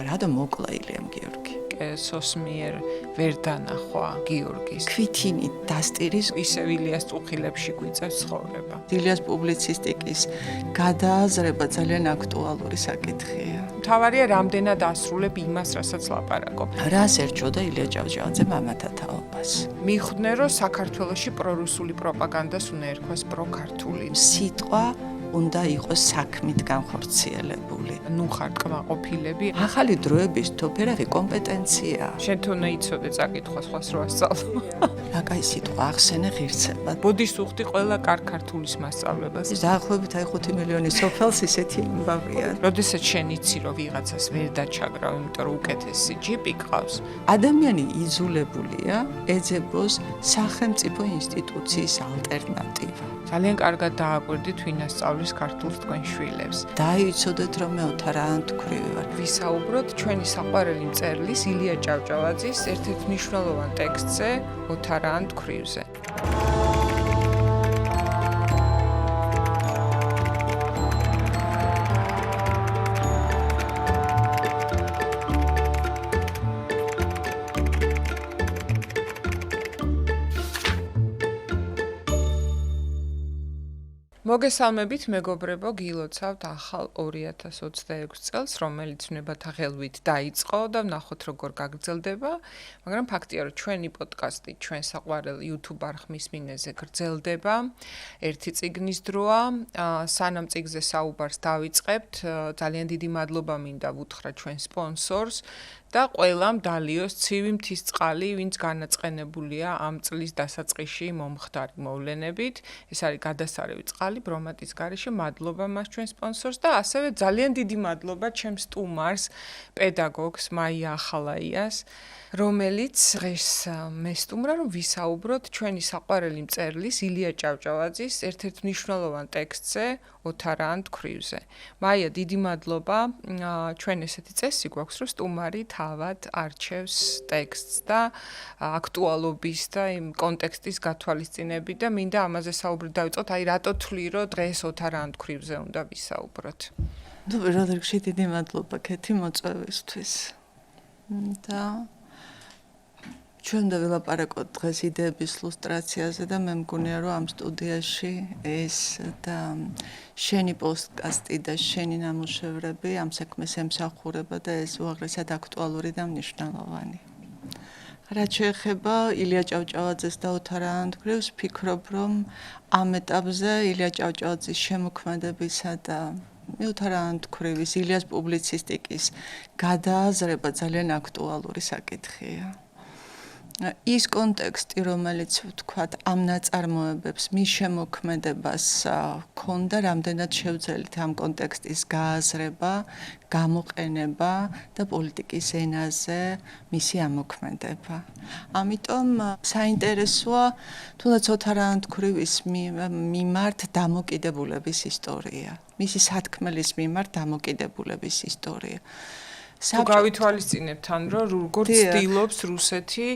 რატომ მოკლა ილიამ გიორგი? სოსმიერ ვერ დანახვა გიორგის. ქვითინი დასტირის ისევ ილიას წუხილებში გვიწევს ცხოვრება. ილიას პუბლიცისტიკის გადააზრება ძალიან აქტუალური საკითხია. მთავარია რამდენად ასრულებ იმას, რასაც ლაპარაკობ. რას ერჩოდა ილია ჭავჭავაძე მამათა თაობას? მიხვდნენ, რომ საქართველოში პრორუსული პროპაგანდას უნდა ერქვას პროქართული. სიტყვა უნდა იყოს საქმით განხორციელებული. ნუ ხართ კმაყოფილები. ახალი დროების თოფერაღი კომპეტენცია. შენ თონა იცოდე წაკითხვა სხვას რო ასწავლო. რა კაი სიტყვა ახსენე ღირსებად. ბოდის უხდი ყველა კარგ ქართულის მასწავლებას. დაახლოებით აი 5 მილიონი სოფელს ისეთი ამბავია. როდესაც შენ იცი რომ ვიღაცას ვერ დაჩაგრავ, იმიტომ რომ უკეთესი ჯიპი ყავს. ადამიანი იძულებულია ეძებოს სახელმწიფო ინსტიტუციის ალტერნატივა. ძალიან კარგად დააკვირდით ვინ ასწავლის ქართულს თქვენ შვილებს. დაიცოდეთ რომ მე ოთარაანთქვრივი ვარ. ვისაუბროთ ჩვენი საყვარელი მწერლის ილია ჭავჭავაძის ერთ-ერთ მნიშვნელოვან ტექსტზე ოთარაანთქვრივზე. მოგესალმებით მეგობრებო, გილოცავთ ახალ 2026 წელს, რომელიც ვნებათა ღელვით დაიწყო და ვნახოთ როგორ გაგრძელდება, მაგრამ ფაქტია, რომ ჩვენი პოდკასტი ჩვენ საყვარელ YouTube არხის მინეზე გრძელდება. ერთი წიგნის დროა, სანამ წიგნზე საუბარს დავიწყებთ, ძალიან დიდი მადლობა მინდა ვუთხრა ჩვენ სპონსორს და ყველამ დალიოს ცივი მთის წყალი, ვინც განაწყენებულია ამ წლის დასაწყისში მომხდარი მოვლენებით. ეს არის გადასარევი წყალი ბრომატის გარეშე. მადლობა მას ჩვენ სპონსორს და ასევე ძალიან დიდი მადლობა ჩემს სტუმარს, პედაგოგს მაია ახალაიას, რომელიც დღეს მესტუმრა რომ ვისაუბროთ ჩვენი საყვარელი მწერლის ილია ჭავჭავაძის ერთ-ერთ მნიშვნელოვან ტექსტზე ოთარაანთქვრივზე. მაია, დიდი მადლობა. ჩვენ ესეთი წესი გვაქვს, რომ სტუმარი თავად არჩევს ტექსტს და აქტუალობის და იმ კონტექსტის გათვალისწინებით და მინდა ამაზე საუბრით დავიწყოთ, აი რატო თვლი, რომ დღეს ოთარაანთქვრივზე უნდა ვისაუბროთ. ნუ პირველ რიგში დიდი მადლობა ქეთი მოწვევისთვის. და ჩვენ და ვილაპარაკოთ დღეს იდეების ილუსტრაციაზე და მე მგონია რომ ამ სტუდიაში ეს და შენი პოდკასტი და შენი ნამუშევრები ამ საქმეს ემსახურება და ეს უაღრესად აქტუალური და მნიშვნელოვანი. რაც შეეხება ილია ჭავჭავაძეს და ოთარაანთქვრივს, ვფიქრობ რომ ამ ეტაპზე ილია ჭავჭავაძის შემოქმედებისა და ოთარაანთქვრივის ილიას პუბლიცისტიკის გადააზრება ძალიან აქტუალური საკითხია. ის კონტექსტი, რომელიც ვთქვათ, ამ ნაწარმოებებს მის შემოქმედებას ჰქონდა, რამდენად შევძელით ამ კონტექსტის გააზრება, გამოყენება და პოლიტიკის ენაზე მისი ამოქმედება. ამიტომ საინტერესოა თუნდაც ოთარაანთქვრივის მიმართ დამოკიდებულების ისტორია. მისი სათქმელის მიმართ დამოკიდებულების ისტორია. თუ გავითვალისწინებთ ან როგორ ცდილობს რუსეთი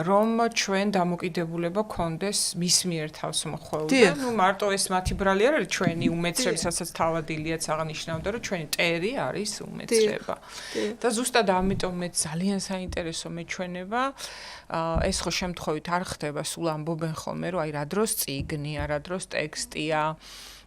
რომ ჩვენ დამოკიდებულება გქონდეს მის მიერ თავს მოხვეულდა. ნუ მარტო ეს მათი ბრალი არ არის ჩვენი უმეცრება, სასაც თავად ილიაც აღნიშნავდა, რომ ჩვენი ტერი არის უმეცრება. და ზუსტად ამიტომ მე ძალიან საინტერესო მეჩვენება, ეს ხო შემთხვევით არ ხდება, სულ ამბობენ ხოლმე, რომ აი რა დროს წიგნია, რა დროს ტექსტია.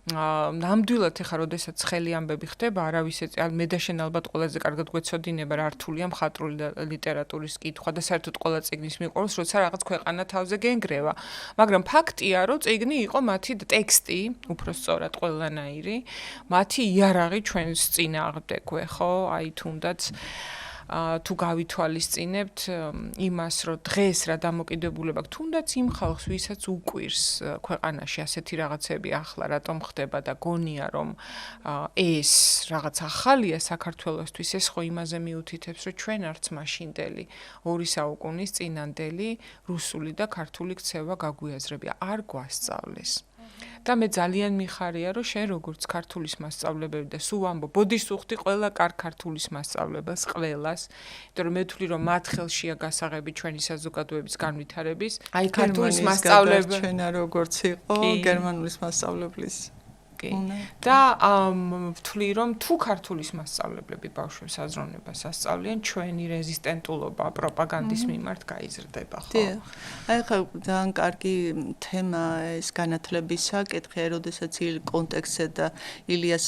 ნამდვილად ეხლა როდესაც ხელი ამბები ხდება, არავის მე და შენ ალბათ ყველაზე კარგად გვეცოდინება რა რთულია მხატვრული ლიტერატურის კითხვა და საერთოდ ყველა წიგნის მიყვარს, როცა რაღაც ქვეყანა თავზე გენგრევა. მაგრამ ფაქტია, რომ წიგნი იყო მათი ტექსტი, უფრო სწორად ყველანაირი, მათი იარაღი ჩვენს წინააღმდეგვე, ხო? აი თუნდაც თუ გავითვალისწინებთ იმას, რომ დღეს რა დამოკიდებულება აქვს, თუნდაც იმ ხალხს, ვისაც უკვირს ქვეყანაში ასეთი რაღაცები ახლა რატომ ხდება და გონია, რომ ეს რაღაც ახალია საქართველოსთვის, ეს ხო იმაზე მიუთითებს, რომ ჩვენ არც მაშინდელი 2 საუკუნის წინანდელი რუსული და ქართული ქცევა გაგვიაზრებია, არ გვასწავლეს. და მე ძალიან მიხარია, რომ შენ როგორც ქართულის მასწავლებელი და სულ ამბობ, ბოდის უხდი ყველა კარგ ქართულის მასწავლებას, ყველას, იმიტომ რომ მე ვთვლი, რომ მათ ხელშია გასაღები ჩვენი საზოგადოების განვითარების. აი ქართულის მასწავლებელი ჩვენა როგორც იყო გერმანულის მასწავლებლის კი. და ვთვლი რომ თუ ქართულის მასწავლებლები ბავშვებს აზროვნებას ასწავლიან, ჩვენი რეზისტენტულობა პროპაგანდის მიმართ გაიზრდება, ხო? აი ხა ძალიან კარგი თემა ეს განათლებისა, კითხე, როდესაც კონტექსტზე და ილიას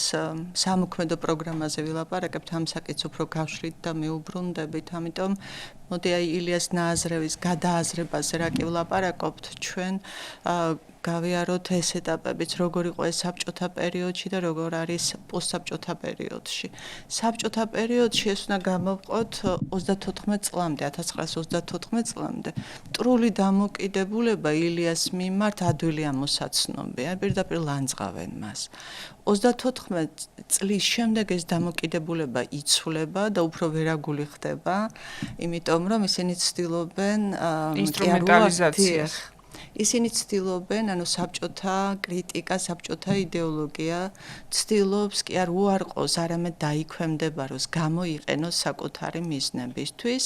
სამოქმედო პროგრამაზე ვილაპარაკებთ, ამ საკითხს უფრო გავშლით და მიუბრუნდებით, ამიტომ მოდი აი ილიას ნააზრევის გადააზრებაზე რა კი ვლაპარაკობთ ჩვენ გავიაროთ ეს ეტაპებიც, როგორ იყო ეს საბჭოთა პერიოდში და როგორ არის პოსტსაბჭოთა პერიოდში. საბჭოთა პერიოდში ეს უნდა გამოვყოთ 34 წლამდე, 1934 წლამდე. მტრული დამოკიდებულება ილიას მიმართ ადვილი ამოსაცნობია, პირდაპირ ლანძღავენ მას. 34 წლის შემდეგ ეს დამოკიდებულება იცვლება და უფრო ვერაგული ხდება, იმიტომ რომ ისინი ცდილობენ ინსტრუმენტალიზაციას. ისინი ცდილობენ, ანუ საბჭოთა კრიტიკა, საბჭოთა იდეოლოგია ცდილობს კი არ უარყოს, არამედ დაიქვემდებაროს, გამოიყენოს საკუთარი მიზნებისთვის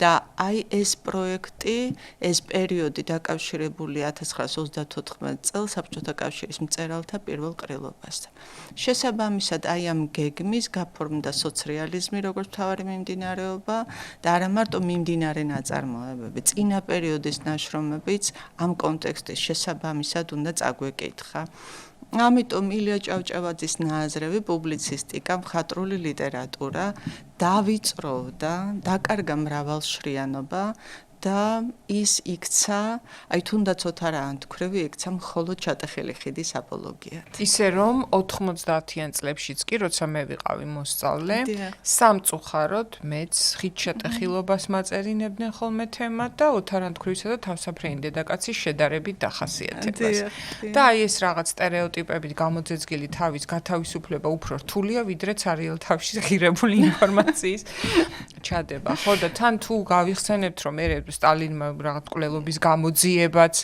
და აი ეს პროექტი, ეს პერიოდი დაკავშირებული 1934 წელს საბჭოთა კავშირის მწერალთა პირველ ყრილობასთან. შესაბამისად, აი ამ გეგმის გაფორმდა სოციალიზმი, როგორც მთავარი მიმდინარეობა და არა მარტო მიმდინარე ნაწარმოებები, წინა პერიოდის ნაშრომებიც ამ კონტექსტის შესაბამისად უნდა წაგვეკითხა. ამიტომ ილია ჭავჭავაძის ნააზრევი პუბლიცისტიკა, მხატვრული ლიტერატურა დავიწროვდა, დაკარგა მრავალშრიანობა და ის იქცა, აი თუნდაც ოთარა ანთქვრივი იქცა მხოლოდ ჩატეხილი ხიდის აპოლოგიად. ისე რომ 90-იან წლებშიც კი, როცა მე ვიყავი მოსწავლე, სამწუხაროდ მეც ხიდ ჩატეხილობას მაწერინებდნენ ხოლმე თემად და ოთარ ანთქვრივისა და თავსაფრენი დედაკაცის შედარებით დახასიათებას. და აი ეს რაღაც სტერეოტიპებით გამოძეძგილი თავის გათავისუფლება უფრო რთულია, ვიდრე ცარიელ თავში ღირებული ინფორმაციის ჩადება. ხო და თან თუ გავიხსენებთ რომ მე სტალინმა რაღაც მკვლელობის გამოძიებაც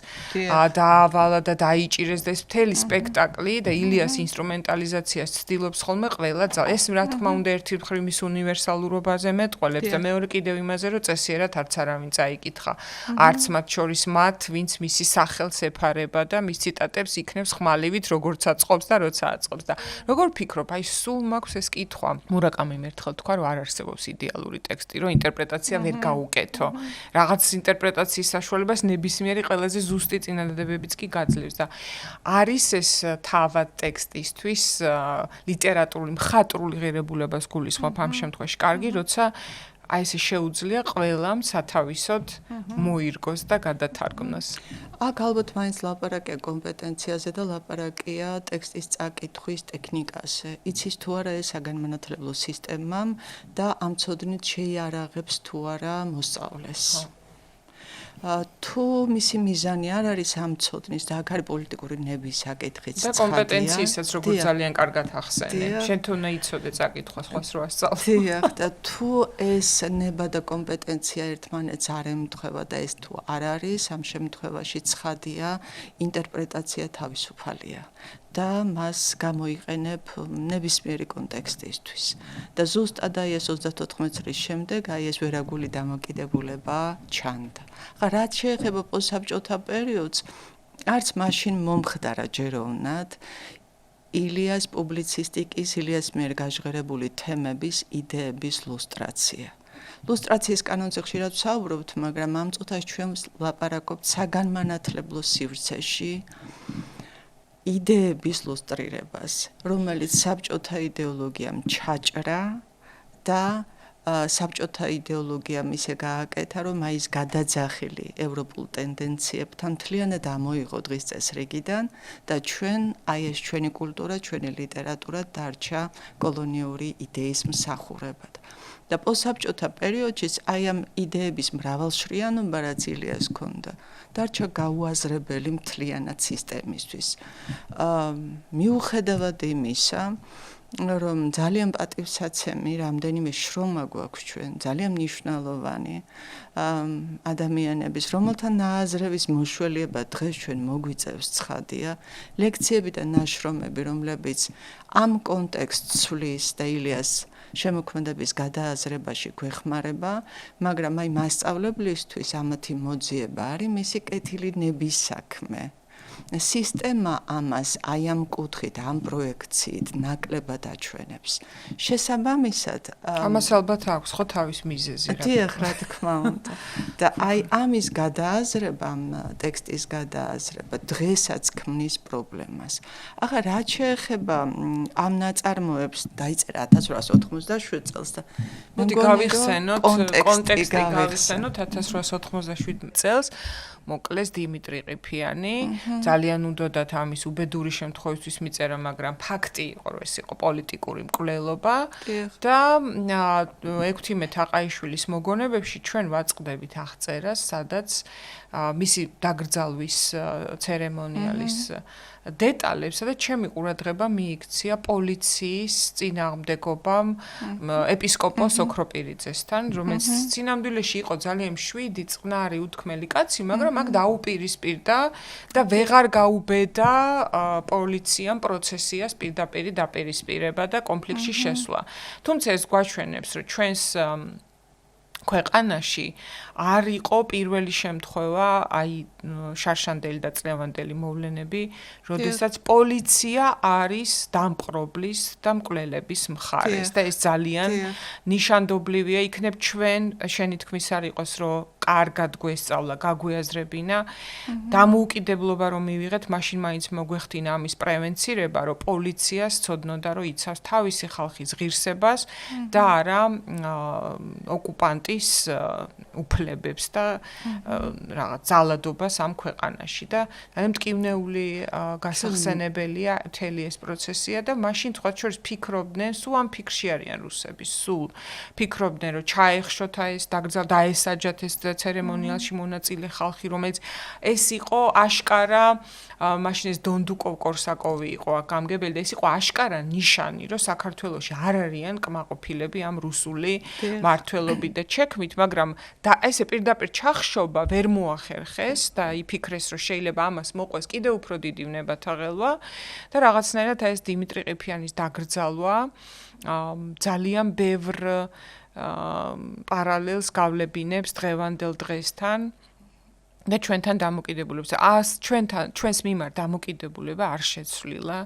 დაავალა და დაიჭირეს და ეს მთელი სპექტაკლი და ილიას ინსტრუმენტალიზაციას ცდილობს ხოლმე ყველა ძალა. ეს რა თქმა უნდა ერთი მხრივ მის უნივერსალურობაზე მეტყველებს და მეორე კიდევ იმაზე რომ წესიერად არც არავინ წაიკითხა. არც მათ შორის მათ, ვინც მისი სახელს ეფარება და მის ციტატებს იქნებს ხმალივით როგორც აწყობს და როცა აწყობს და როგორ ფიქრობ, აი სულ მაქვს ეს კითხვა. მურაკამიმ ერთხელ თქვა რომ არ არსებობს იდეალური ტექსტი, რომ ინტერპრეტაცია ვერ გაუკეთო. რაღაც ინტერპრეტაციის საშუალებას ნებისმიერი ყველაზე ზუსტი წინადადებებიც კი გაძლევს და არის ეს თავად ტექსტისთვის ლიტერატურული მხატვრული ღირებულებას გულისხმობ ამ შემთხვევაში კარგი, როცა აი ესე შეუძლია ყველამ სათავისოდ მოირგოს და გადათარგმნოს. აქ ალბათ მაინც ლაპარაკია კომპეტენციაზე და ლაპარაკია ტექსტის წაკითხვის ტექნიკაზე. იცის თუ არა ეს საგანმანათლებლო სისტემამ და ამ ცოდნით შეიარაღებს თუ არა მოსწავლეს. თუ მისი მიზანი არ არის ამ ცოდნის და აქ არის პოლიტიკური ნების საკითხიც და კომპეტენციისაც როგორ ძალიან კარგად ახსენე. შენ თუ უნდა იცოდე წაკითხვა სხვას რო ასწავლო. დიახ, და თუ ეს ნება და კომპეტენცია ერთმანეთს არ ემთხვევა და ეს თუ არ არის, ამ შემთხვევაში ცხადია, ინტერპრეტაცია თავისუფალია. და მას გამოიყენებ ნებისმიერი კონტექსტისთვის. და ზუსტად აი ეს 34 წლის შემდეგ აი ეს ვერაგული დამოკიდებულება ჩანდა. რაც შეეხება პოსტსაბჭოთა პერიოდს, არც მაშინ მომხდარა ჯეროვნად ილიას პუბლიცისტიკის, ილიას მიერ გაჟღერებული თემების, იდეების ლუსტრაცია. ლუსტრაციის კანონზე ხშირად ვსაუბრობთ, მაგრამ ამ წუთას ჩვენ ვლაპარაკობთ საგანმანათლებლო სივრცეში იდეების ლუსტრირებას, რომელიც საბჭოთა იდეოლოგიამ ჩაჭრა და საბჭოთა იდეოლოგიამ ისე გააკეთა, რომ ის გადაძახილი ევროპულ ტენდენციებთან მთლიანად ამოიღო დღის წესრიგიდან და ჩვენ, აი ეს ჩვენი კულტურა, ჩვენი ლიტერატურა დარჩა კოლონიური იდეის მსახურებად. და პოსტსაბჭოთა პერიოდშიც აი ამ იდეების მრავალშრიანობა, რაც ილიას ჰქონდა, დარჩა გაუაზრებელი მთლიანად სისტემისთვის. მიუხედავად იმისა, რომ ძალიან პატივსაცემი რამდენიმე შრომა გვაქვს ჩვენ, ძალიან მნიშვნელოვანი ადამიანების, რომელთა ნააზრევის მოშველიება დღეს ჩვენ მოგვიწევს ცხადია, ლექციები და ნაშრომები, რომლებიც ამ კონტექსტს ცვლის და ილიას შემოქმედების გადააზრებაში გვეხმარება, მაგრამ აი მასწავლებლისთვის ამათი მოძიება არის მისი კეთილი ნების საქმე. სისტემა ამას აი ამ კუთხით, ამ პროექციით ნაკლებად აჩვენებს. შესაბამისად, ამას ალბათ აქვს ხო თავის მიზეზი რა. დიახ, რა თქმა უნდა. და აი ამის გადააზრება, ამ ტექსტის გადააზრება დღესაც ქმნის პრობლემას. ახლა რაც შეეხება ამ ნაწარმოებს, დაიწერა 1887 წელს და მოდი გავიხსენოთ კონტექსტი გავიხსენოთ 1887 წელს მოკლეს დიმიტრი ყიფიანი, ძალიან უნდათ ამის უბედური შემთხვევისთვის მიწერა, მაგრამ ფაქტი იყო, რომ ეს იყო პოლიტიკური მკვლელობა და 16 თაყაიშვილის მოგონებებში ჩვენ ვაწყდებით აღწერას, სადაც მისი დაკრძალვის ცერემონიალის დეტალებს, სადაც ჩემი ყურადღება მიიქცია პოლიციის წინააღმდეგობამ ეპისკოპოს ოქროპირიძესთან, რომელიც წინამდვილეში იყო ძალიან მშვიდი, წყნარი, უთქმელი კაცი, მაგრამ აქ დაუპირისპირდა და ვეღარ გაუბედა პოლიციამ პროცესიას პირდაპირ დაპირისპირება და კონფლიქტში შესვლა. თუმცა ეს გვაჩვენებს, რომ ჩვენს ქვეყანაში არ იყო პირველი შემთხვევა, აი შარშანდელი და წლევანდელი მოვლენები, როდესაც პოლიცია არის დამპყრობლის და მკვლელების მხარეს და ეს ძალიან ნიშანდობლივია, იქნებ ჩვენ შენი თქმის არ იყოს, რომ კარგად გვესწავლა, გაგვიაზრებინა, დამოუკიდებლობა რომ მივიღეთ, მაშინ მაინც მოგვეხდინა ამის პრევენცირება, რომ პოლიციას ცოდნოდა, რომ იცავს თავისი ხალხის ღირსებას და არა ოკუპანტის უფლებებს და რაღაც ძალადობას ამ ქვეყანაში და მტკივნეული გასახსენებელია მთელი ეს პროცესია და მაშინ თქვა შორის ფიქრობდნენ, სულ ამ ფიქრში არიან რუსები, სულ ფიქრობდნენ, რომ ჩაეხშოთ ეს დაკრძალვა დაესაჯათ ეს ცერემონიალში მონაწილე ხალხი, რომელიც ეს იყო აშკარა, მაშინ ეს დონდუკოვ-კორსაკოვი იყო გამგებელი და ეს იყო აშკარა ნიშანი, რომ საქართველოში არ არიან კმაყოფილები ამ რუსული მმართველობით და ჩექმით, მაგრამ და ესე პირდაპირ ჩახშობა ვერ მოახერხეს და იფიქრეს, რომ შეიძლება ამას მოყვეს კიდევ უფრო დიდი ვნებათაღელვა და რაღაცნაირად ეს დიმიტრი ყიფიანის დაკრძალვა ძალიან ბევრ პარალელს გავლებინებს დღევანდელ დღესთან და ჩვენთან დამოკიდებულებას. ჩვენს მიმართ დამოკიდებულება არ შეცვლილა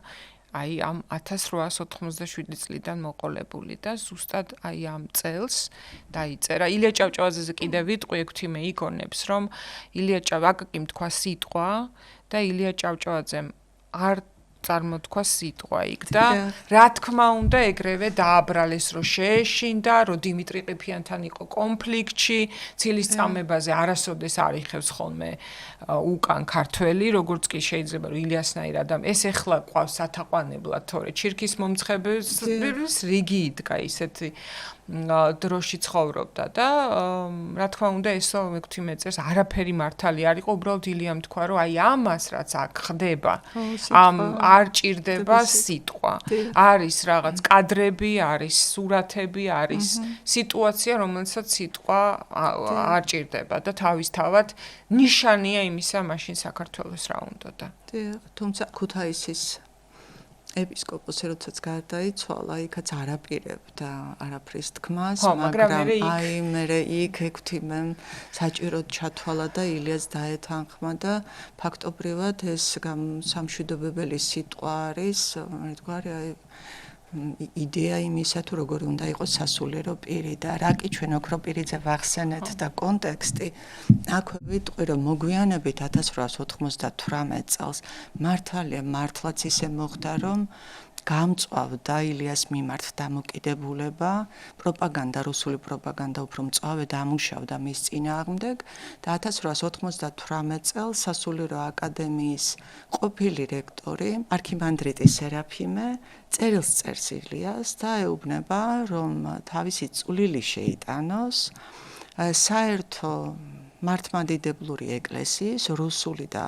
აი ამ 1887 წლიდან მოყოლებული და ზუსტად აი ამ წელს დაიწერა. ილია ჭავჭავაძეზე კიდევ ვიტყვი, ექვთიმე იგონებს, რომ ილია ჭავაკაკიმ თქვა სიტყვა და ილია ჭავჭავაძემ არ წარმოთქვა სიტყვა იქ და რა თქმა უნდა ეგრევე დააბრალეს, რომ შეეშინდა, რომ დიმიტრი ყიფიანთან იყო კონფლიქტში, ცილის წამებაზე არასოდეს არ იხევს ხოლმე უკან ქართველი, როგორც კი შეიძლება რომ ილიასნაირ ადამი ეს ეხლა ყავს სათაყვანებლად, თორე ჩირქის მომცხების რიგი იდგა ისეთი დროში ცხოვრობდა და რა თქმა უნდა ესო მექვთიმე წერს არაფერი მართალი არ იყო, უბრალოდ ილიამ თქვა, რომ აი ამას რაც აქ ხდება, ამ არ ჭირდება სიტყვა. არის რაღაც კადრები, არის სურათები, არის სიტუაცია, რომელსაც სიტყვა არ ჭირდება და თავისთავად ნიშანია იმისა, მაშინ საქართველოს რა უნდოდა. თუმცა ქუთაისის ეპისკოპოსი როდესაც გარდაიცვალა, იქაც არაპირებდა არაფრის თქმას, მაგრამ აი მე იქ ექვთიმემ საჭიროდ ჩათვალა და ილიას დაეთანხმა და ფაქტობრივად ეს სამშვიდობებელი სიტყვა არის, მეთქვარი აი იდეა იმისა თუ როგორი უნდა იყოს სასულიერო პირი და რა კი ჩვენ ოქროპირიძე ვახსენეთ და კონტექსტი აქვე ვიტყვი რომ მოგვიანებით 1898 წელს მართალია მართლაც ისე მოხდა რომ გამწვავდა ილიას მიმართ დამოკიდებულება, პროპაგანდა, რუსული პროპაგანდა უფრო მწვავე დამუშავდა მის წინააღმდეგ და 1898 წელს სასულიერო აკადემიის ყოფილი რექტორი არქიმანდრიტი სერაფიმე წერილს წერს ილიას და ეუბნება, რომ თავისი წვლილი შეიტანოს საერთო მართლმადიდებლური ეკლესიის რუსული და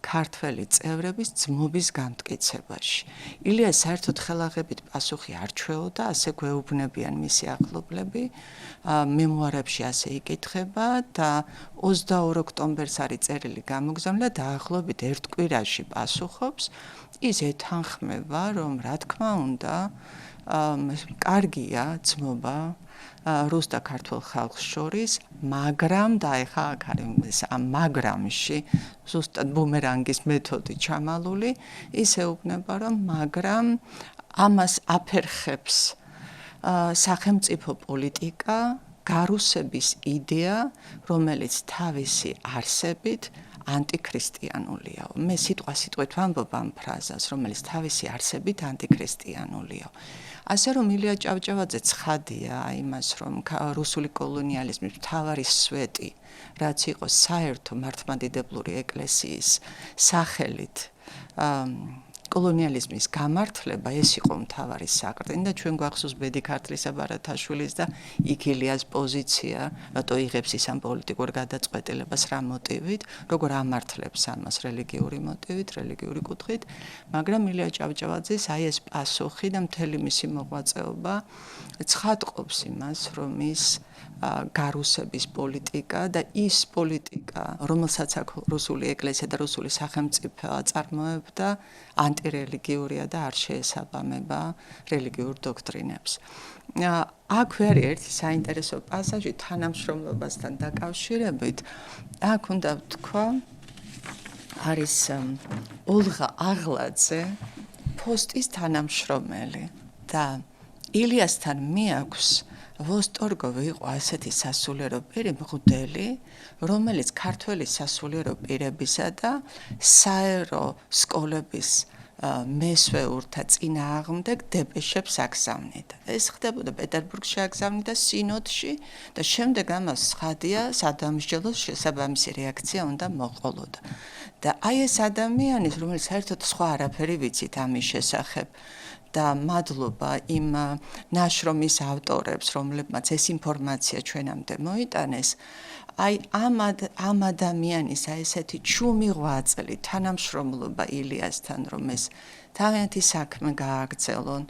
ქართველი წევრების ძმობის განმტკიცებაში. ილია საერთოდ ხელაღებით პასუხი არ ჩვეოდა, ასე გვეუბნებიან მისი ახლობლები, მემუარებში ასე იკითხება და 22 ოქტომბერს არის წერილი გამოგზავნა და დაახლოებით ერთ კვირაში პასუხობს. ის ეთანხმება, რომ რა თქმა უნდა, კარგია ძმობა რუს და ქართულ ხალხს შორის, მაგრამ და ეხა აქ არის ამ მაგრამში ზუსტად ბუმერანგის მეთოდი ჩამალული, ის ეუბნება, რომ მაგრამ ამას აფერხებს სახელმწიფო პოლიტიკა, გარუსების იდეა, რომელიც თავისი არსებით ანტიქრისტიანულია. მე სიტყვით ვამბობ ამ ფრაზას, რომელიც თავისი არსებით ანტიქრისტიანულია. ასე რომ ილია ჭავჭავაძე ცხადია იმას, რომ რუსული კოლონიალიზმის მთავარი სვეტი, რაც იყო საერთო მართლმადიდებლური ეკლესიის სახელით კოლონიალიზმის გამართლება, ეს იყო მთავარი საყრდენი და ჩვენ გვახსოვს ბედი ქართლისა ბარათაშვილის და იქილიას პოზიცია, რატო იღებს ის ამ პოლიტიკურ გადაწყვეტილებას რა მოტივით, როგორ ამართლებს ამას რელიგიური მოტივით, რელიგიური კუთხით, მაგრამ ილია ჭავჭავაძის აი ეს პასუხი და მთელი მისი მოღვაწეობა ცხადყოფს იმას, რომ ის გარუსების პოლიტიკა და ის პოლიტიკა, რომელსაც აქ რუსული ეკლესია და რუსული სახელმწიფო აწარმოებდა, ანტირელიგიურია და არ შეესაბამება რელიგიურ დოქტრინებს. აქ ვერი ერთი საინტერესო პასაჟი თანამშრომლობასთან დაკავშირებით, აქ უნდა ვთქვა, არის ოლღა აღლაძე, ფოსტის თანამშრომელი და ილიასთან მიაქვს ვოსტორგოვი იყო ასეთი სასულიერო პირი მღვდელი, რომელიც ქართველი სასულიერო პირებისა და საერო სკოლების მესვეურთა წინააღმდეგ დეპეშებს აგზავნიდა. ეს ხდებოდა პეტერბურგში აგზავნიდა სინოდში და შემდეგ ამას ცხადია სადამსჯელოს შესაბამისი რეაქცია უნდა მოყოლოდა. და აი ეს ადამიანი, რომელიც საერთოდ სხვა არაფერი ვიცით ამის შესახებ, და მადლობა იმ ნაშრომის ავტორებს, რომლებმაც ეს ინფორმაცია ჩვენამდე მოიტანეს, აი ამ ადამიანის აი ესეთი ჩუმი ღვაწლი, თანამშრომლობა ილიასთან, რომ ეს თავიანთი საქმე გააგრძელონ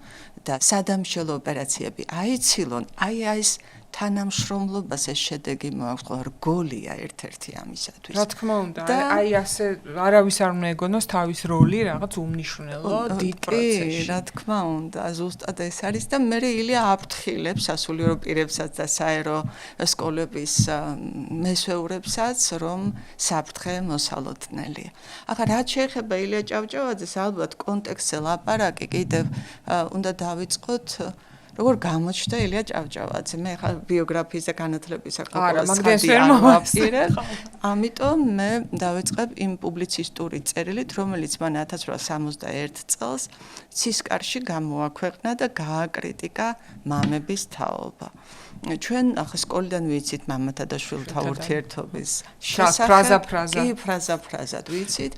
და სადამსჯელო ოპერაციები აიცილონ, აი ეს თანამშრომლობას ეს შედეგი მოაქვს, რგოლია ერთ-ერთი ამისათვის. რა თქმა უნდა, აი ასე არავის არ უნდა ეგონოს თავის როლი რაღაც უმნიშვნელო დიდ პროცესში. რა თქმა უნდა, ზუსტად ეს არის და მე ილია აფრთხილებს სასულიერო პირებსაც და საერო სკოლების მესვეურებსაც, რომ საფრთხე მოსალოდნელია. ახლა რაც შეეხება ილია ჭავჭავაძეს, ალბათ კონტექსტზე ლაპარაკი კიდევ უნდა დავიწყოთ როგორ გამოჩნდა ილია ჭავჭავაძე? მე ხა ბიოგრაფიის და განათლების მაგდენს ვერ მოვაპირებ. ამიტომ მე დავიწყებ იმ პუბლიცისტური წერილით, რომელიც მან 1861 წელს ცისკარში გამოაქვეყნა და გააკრიტიკა მამების თაობა. ჩვენ ახლა სკოლიდან ვიცით მამათა და შვილთა ურთიერთობის შესახებ. კი, ფრაზა-ფრაზად ვიცით,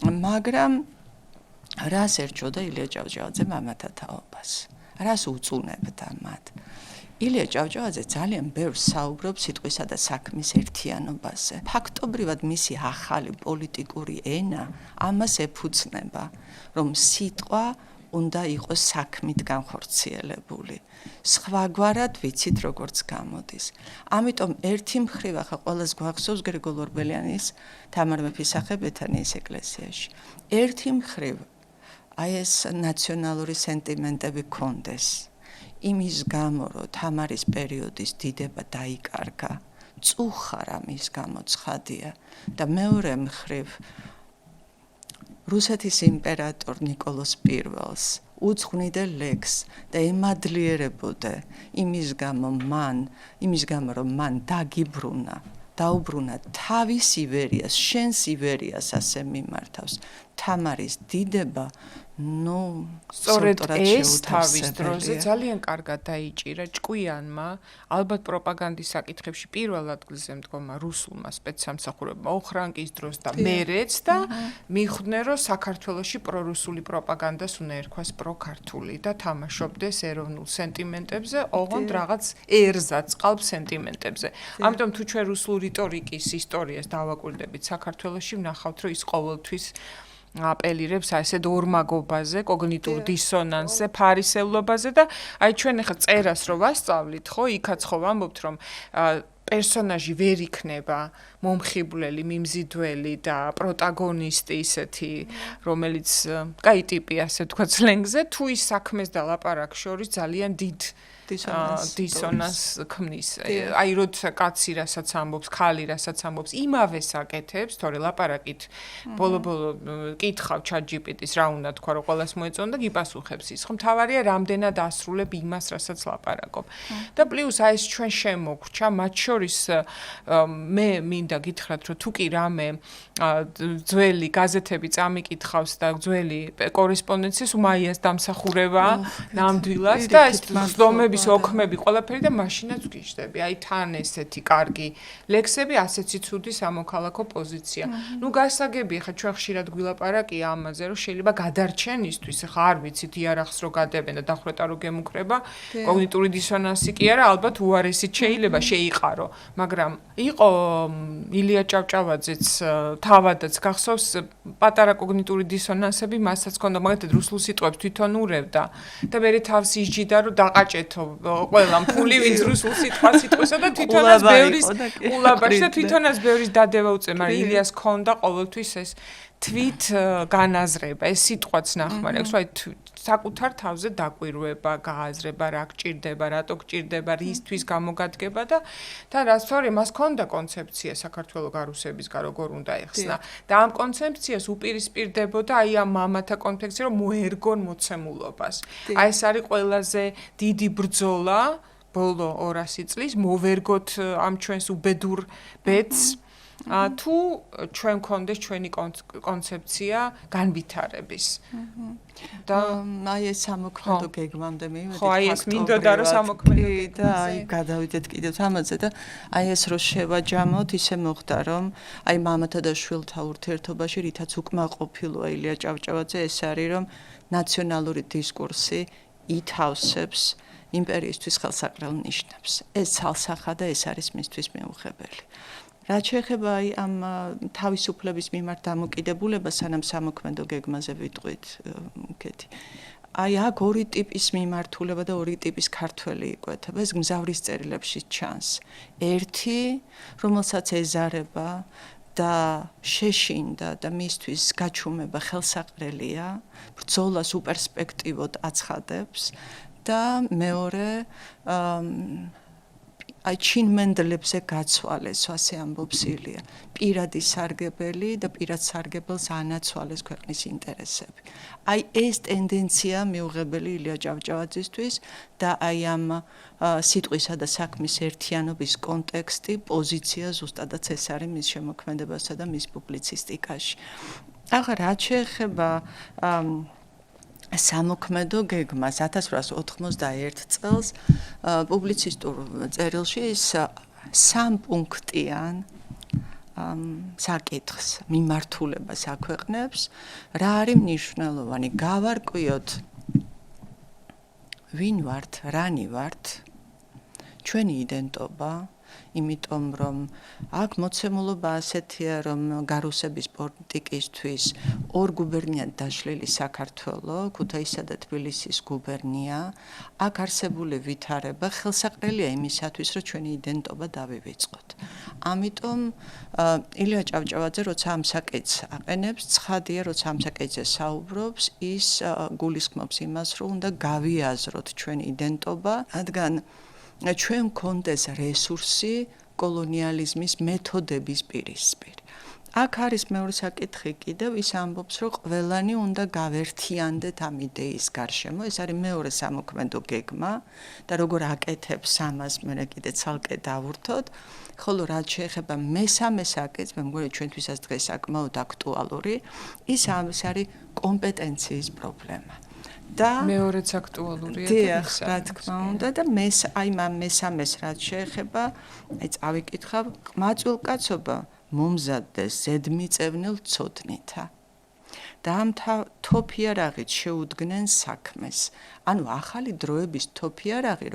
მაგრამ რას ერჩოდა ილია ჭავჭავაძე მამათა თაობას? რას უწუნებდა მათ? ილია ჭავჭავაძე ძალიან ბევრს საუბრობს სიტყვისა და საქმის ერთიანობაზე. ფაქტობრივად მისი ახალი პოლიტიკური ენა ამას ეფუძნება, რომ სიტყვა უნდა იყოს საქმით განხორციელებული. სხვაგვარად ვიცით როგორც გამოდის. ამიტომ ერთი მხრივ ახლა ყველას გვახსოვს გრიგოლ ორბელიანის თამარ მეფის სახელბეთანის ეკლესიაში. ერთი მხრივ აი ეს ნაციონალური სენტიმენტები კონდეს. იმის გამო, რომ თამარის პერიოდის დიდება დაიკარგა, წუხარ ამის გამო ცხადია და მეორე მხრივ რუსეთის იმპერატორ ნიკოლოზ პირველს უძღვნიდა ლექს და ემადლიერებოდა იმის გამო, რომ მან დაუბრუნა თავის ივერიას, შენს ივერიას ასე მიმართავს. თამარის დიდება, სწორედ ეს თავის დროზე ძალიან კარგად დაიჭირა ჭკვიანმა, ალბათ პროპაგანდის საკითხებში პირველ ადგილზე მდგომა რუსულმა სპეცსამსახურებმა ოხრანკის დროს და მერეც და მიხვდნენ, რომ საქართველოში პრორუსული პროპაგანდას უნდა ერქვას პროქართული და თამაშობდეს ეროვნულ სენტიმენტებზე, ოღონდ რაღაც ერზად წყალბ სენტიმენტებზე. ამიტომ თუ ჩვენ რუსულ რიტორიკის ისტორიას დავაკვირდებით საქართველოში, ვნახავთ, რომ ის ყოველთვის აპელირებს ასეთ ორმაგობაზე, კოგნიტურ დისონანსზე, ფარისევლობაზე და აი ჩვენ ახლა წერას რო ვასწავლით, ხო, იქაც ხო ვამბობთ, რომ პერსონაჟი ვერ იქნება მომხიბვლელი, მიმზიდველი და პროტაგონისტი ისეთი, რომელიც კაი ტიპი ასე თქვა სლენგზე, თუ ის საქმეს და ლაპარაკს შორის ძალიან დიდ დისონანსს ქმნის. აი როცა კაცი რასაც ამბობს, ქალი რასაც ამბობს, იმავეს აკეთებს, თორე ლაპარაკით ბოლო-ბოლო კითხავ ChatGPT-ს რა უნდა თქვა, რომ ყველას მოეწონა და გიპასუხებს ის. ხო, მთავარია რამდენად ასრულებ იმას, რასაც ლაპარაკობ. და პლუს აი ეს ჩვენ შემოგრჩა, მათ შორის მე მინდა გითხრათ, რომ თუ კი რამე ძველი გაზეთები წამიკითხავს და ძველი კორესპონდენციას უმაიას დამსახურება ნამდვილად და ეს ზომების ოქმები ყველაფერი და მაშინაც გიჟდები. აი თან ესეთი კარგი ლექსები, ასეთი ცუდი სამოქალაქო პოზიცია. ნუ გასაგებია, ხა ჩვენ ხშირად გვილაპარაკია ამაზე, რომ შეიძლება გადარჩენისთვის, ხა არ ვიცით იარაღს რო გადებენ და დახრეტა რო გემუქრება, კოგნიტური დისონანსი კი არა, ალბათ უარესით შეიძლება შეიყარო, მაგრამ იყო ილია ჭავჭავაძეც თავადაც გახსოვს პატარა კოგნიტური დისონანსები მასაც ჰქონდა, მაგათად რუსულ სიტყვებს თვითონ ურევდა და მე თავს ისჯიდა რომ დაყაჭეთო ყველამ ფული ვინც რუსულ სიტყვასა და თვითონაც ბევრის ულაბაში და თვითონაც ბევრის დადევა უწევ, მაგრამ ილიას ჰქონდა ყოველთვის ეს თვით განაზრება, ეს სიტყვაც ნახმარი აქვს, აი საკუთარ თავზე დაკვირვება, გააზრება, რა გჭირდება, რატო გჭირდება, რისთვის გამოგადგება და რაც თორე მას ჰქონდა კონცეფცია საქართველოს გარუსებისგან როგორ უნდა ეხსნა და ამ კონცეფციას უპირისპირდებოდა აი ამ მამათა კონფლიქტზე რომ მოერგონ მოცემულობას. აი ეს არის ყველაზე დიდი ბრძოლა ბოლო 200 წლის მოვერგოთ ამ ჩვენს უბედურ ბედს თუ ჩვენ გქონდეს ჩვენი კონცეფცია განვითარების. და აი ეს სამოქმედო გეგმამდე მივედით. ხო, აი ეს მინდოდა რომ სამოქმედო და აი გადავიდეთ კიდევ ამაზე და აი ეს რო შევაჯამოთ, ისე მოხდა რომ აი მამათა და შვილთა ურთიერთობაში რითაც უკმაყოფილოა ილია ჭავჭავაძე, ეს არის რომ ნაციონალური დისკურსი ითავსებს იმპერიისთვის ხელსაყრელ ნიშნებს. ეს ცალსახა და ეს არის მისთვის მიუღებელი. რაც შეეხება აი ამ თავისუფლების მიმართ დამოკიდებულებას, სანამ სამოქმედო გეგმაზე ვიტყვით, კეთი. აი აქ ორი ტიპის მიმართულება და ორი ტიპის ქართველი იკვეთება, ეს მგზავრის წერილებში ჩანს. ერთი, რომელსაც ეზარება და შეშინდა და მისთვის გაჩუმება ხელსაყრელია, ბრძოლას უპერსპექტივოდ აცხადებს და მეორე აი ჩინმენდლებზე გაცვალეს, ასე ამბობს ილია. პირადი სარგებელი და პირად სარგებელს ანაცვალეს ქვეყნის ინტერესები. აი ეს ტენდენცია მიუღებელი ილია ჭავჭავაძისთვის და აი ამ სიტყვისა და საქმის ერთიანობის კონტექსტი, პოზიცია ზუსტადაც ეს არის მის შემოქმედებასა და მის პუბლიცისტიკაში. ახლა რაც შეეხება სამოქმედო გეგმას 1891 წელს პუბლიცისტურ წერილში სამპუნქტიან საკითხს მიმართულებას აქვეყნებს, რა არის მნიშვნელოვანი, გავარკვიოთ ვინ ვართ, რანი ვართ, ჩვენი იდენტობა, იმიტომ რომ აქ მოცემულობა ასეთია, რომ გარუსების პოლიტიკისთვის ორ გუბერნიად დაშლილი საქართველო, ქუთაისსა და თბილისის გუბერნია, აქ არსებული ვითარება ხელსაყრელია იმისათვის, რომ ჩვენი იდენტობა დავივიწყოთ. ამიტომ ილია ჭავჭავაძე როცა ამ საკითხს აყენებს, ცხადია, როცა ამ საკითხზე საუბრობს, ის გულისხმობს იმას, რომ უნდა გავიაზროთ ჩვენი იდენტობა, რადგან ჩვენ გქონდეს რესურსი კოლონიალიზმის მეთოდების პირისპირ. აქ არის მეორე საკითხი კიდევ, ის ამბობს, რომ ყველანი უნდა გავერთიანდეთ ამ იდეის გარშემო, ეს არის მეორე სამოქმედო გეგმა და როგორ აკეთებს ამას მე კიდე ცალკე დავურთოთ, ხოლო რაც შეეხება მესამე საკითხს, მე მგონი ჩვენთვისაც დღეს საკმაოდ აქტუალური, ის არის კომპეტენციის პრობლემა. და მეორეც აქტუალურია და რა თქმა უნდა და აი მესამეს რაც შეეხება, აი წავიკითხავ, ყმაწვილკაცობა მომზადდეს ზედმიწევნილ ცოდნითა. და ამ თოფიარაღით შეუდგნენ საქმეს. ანუ ახალი დროების თოფიარაღი,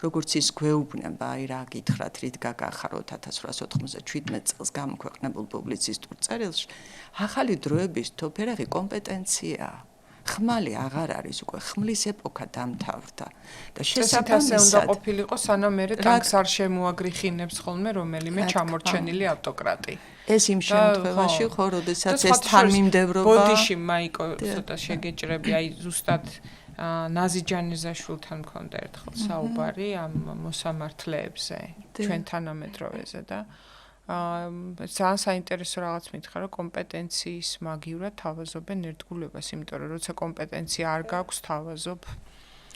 როგორც ის გვეუბნება, აი რა გითხრათ, რით გაგახაროთ 1897 წელს გამოქვეყნებულ პუბლიცისტურ წერილში, ახალი დროების თოფიარაღი კომპეტენციაა. ხმალი აღარ არის უკვე, ხმლის ეპოქა დამთავრდა და შესაბამისად უნდა ყოფილიყო სანამ მე ტანკს არ შემოაგრიხინებს ხოლმე რომელიმე ჩამორჩენილი ავტოკრატი. ეს იმ შემთხვევაში ხო, როდესაც ეს თანმიმდევრობა ბოდიში მაიკო ცოტა შეგეჭრები, აი ზუსტად ნაზი ჯანიზაშვილთან მქონდა ერთხელ საუბარი ამ მოსამართლეებზე, ჩვენ თანამედროვეზე და ძალიან საინტერესო რაღაც მითხრა, რომ კომპეტენციის მაგივრად თავაზობენ ერთგულებას, იმიტომ რომ როცა კომპეტენცია არ გაქვს, თავაზობ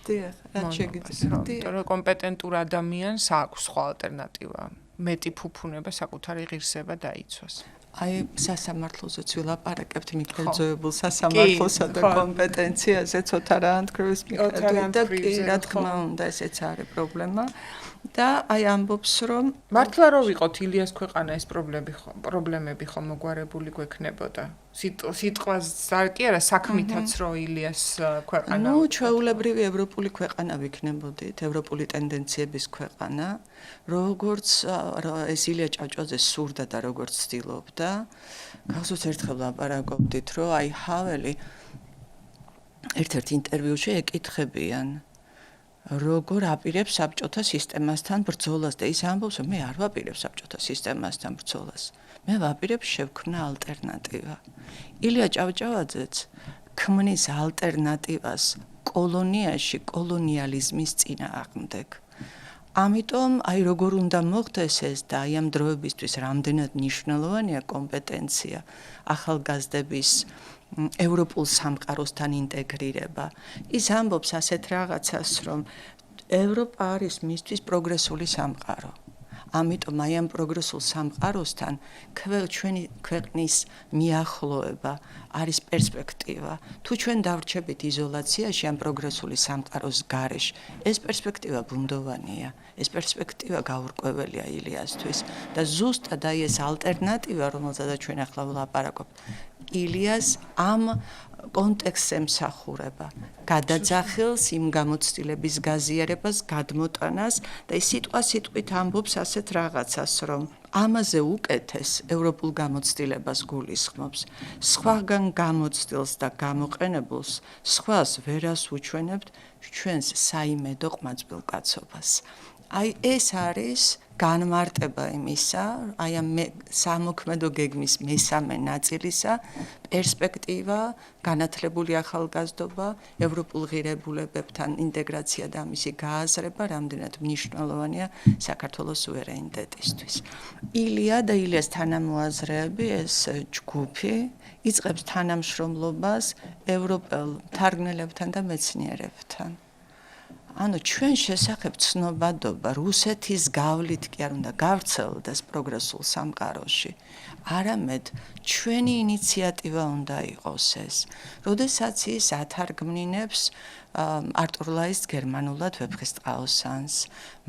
დიახ, რაც შეგიძლია. იმიტომ რომ კომპეტენტურ ადამიანს აქვს სხვა ალტერნატივა. მეტი ფუფუნება საკუთარი ღირსება დაიცვას. აი, სასამართლოზეც ვილაპარაკებთ მიქელ ძოებულ სასამართლოსა და კომპეტენციაზე ცოტა რან თქვის მიხარდა და კი, რა თქმა უნდა, ესეც არის პრობლემა. და აი ამბობს რომ მართლა რო ვიყოთ ილიას ქვეყანა ეს პრობლემები ხომ მოგვარებული გვექნებოდა. სიტყვას კი არა საქმითაც რო ილიას ქვეყანა. ნუ ჩვეულებრივი ევროპული ქვეყანა ვიქნებოდით, ევროპული ტენდენციების ქვეყანა, როგორც ეს ილია ჭავჭავაძე სურდა და როგორც ცდილობდა. გახსოვს ერთხელ ლაპარაკობდით, რომ აი ჰაველი ერთ-ერთ ინტერვიუში ეკითხებიან როგორ აპირებს საბჭოთა სისტემასთან ბრძოლას და ის ამბობს, რომ მე არ ვაპირებ საბჭოთა სისტემასთან ბრძოლას. მე ვაპირებ შევქმნა ალტერნატივა. ილია ჭავჭავაძეც ქმნის ალტერნატივას კოლონიაში კოლონიალიზმის წინააღმდეგ. ამიტომ აი როგორ უნდა მოხდეს ეს და აი ამ დროებისთვის რამდენად მნიშვნელოვანია კომპეტენცია ახალგაზრდების ევროპულ სამყაროსთან ინტეგრირება. ის ამბობს ასეთ რაღაცას, რომ ევროპა არის მისთვის პროგრესული სამყარო. ამიტომ აი ამ პროგრესულ სამყაროსთან ჩვენი ქვეყნის მიახლოება არის პერსპექტივა. თუ ჩვენ დავრჩებით იზოლაციაში ამ პროგრესული სამყაროს გარეშე, ეს პერსპექტივა ბუნდოვანია. ეს პერსპექტივა გაურკვეველია ილიასთვის და ზუსტად აი ეს ალტერნატივა, რომელზედაც ჩვენ ახლა ვლაპარაკობთ, ილიას ამ კონტექსტზე მსახურება, გადაძახილს იმ გამოცდილების გაზიარებას, გადმოტანას და ის სიტყვით ამბობს ასეთ რაღაცას, რომ ამაზე უკეთეს ევროპულ გამოცდილებას გულისხმობს. სხვაგან გამოცდილს და გამოყენებულს, სხვას ვერას უჩვენებთ ჩვენს საიმედო ყმაწვილ კაცობას. აი ეს არის განმარტება იმისა, აი ამ სამოქმედო გეგმის მესამე ნაწილისა, პერსპექტივა, განათლებული ახალგაზრდობა, ევროპულ ღირებულებებთან ინტეგრაცია და მისი გააზრება რამდენად მნიშვნელოვანია საქართველოს სუვერენიტეტისთვის. ილია და ილიას თანამოაზრეები, ეს ჯგუფი იწყებს თანამშრომლობას ევროპელ მთარგმნელებთან და მეცნიერებთან. ანუ ჩვენ შესახებ ცნობადობა რუსეთის გავლით კი არ უნდა გავრცელდეს პროგრესულ სამყაროში. არამედ ჩვენი ინიციატივა უნდა იყოს ეს. როდესაც ის ათარგმნინებს არტურ ლაისს გერმანულად ვეფხისტყაოსანს,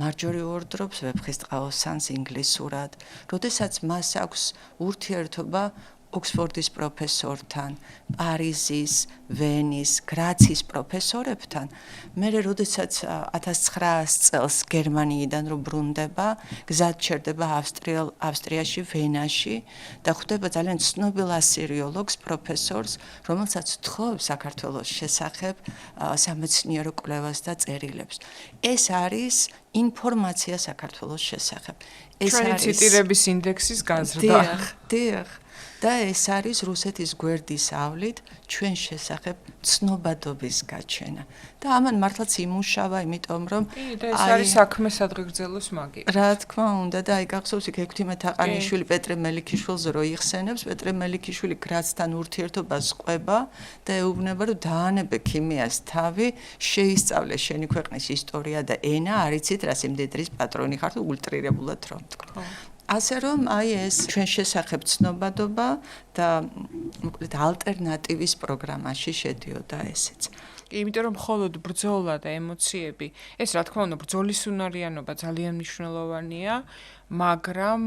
მარჯორი უორდროპს ვეფხისტყაოსანს ინგლისურად, როდესაც მას აქვს ურთიერთობა ოქსფორდის პროფესორთან, პარიზის, ვენის, გრაცის პროფესორებთან, მერე როდესაც 1900 წელს გერმანიიდან რო ბრუნდება, გზად ჩერდება ავსტრიაში, ვენაში და ხვდება ძალიან ცნობილ ასირიოლოგს, პროფესორს, რომელსაც თხოვს საქართველოს შესახებ სამეცნიერო კვლევას და წერილებს. ეს არის ინფორმაცია საქართველოს შესახებ. ჩვენი ციტირების ინდექსის გაზრდა. დიახ. და ეს არის რუსეთის გვერდის ავლით ჩვენ შესახებ ცნობადობის გაჩენა. და ამან მართლაც იმუშავა, იმიტომ რომ ეს არის საქმე სადღეგრძელოს მაგია. რა თქმა უნდა და აი გახსოვს იქ ექვთიმე თაყანიშვილი პეტრე მელიქიშვილზე რო იხსენებს, პეტრე მელიქიშვილი გრაცთან ურთიერთობას ყვება და ეუბნება, რომ დაანებე ქიმიას თავი, შეისწავლე შენი ქვეყნის ისტორია და ენა, არიცით რა სიმდიდრის პატრონი ხარ თუ ულტრირებულად რომ თქვა. ასე რომ აი ეს ჩვენ შესახებ ცნობადობა და მოკლედ ალტერნატივის პროგრამაში შედიოდა ესეც. იმიტომ რომ მხოლოდ ბრძოლა და ემოციები, ეს რა თქმა უნდა ბრძოლის უნარიანობა ძალიან მნიშვნელოვანია, მაგრამ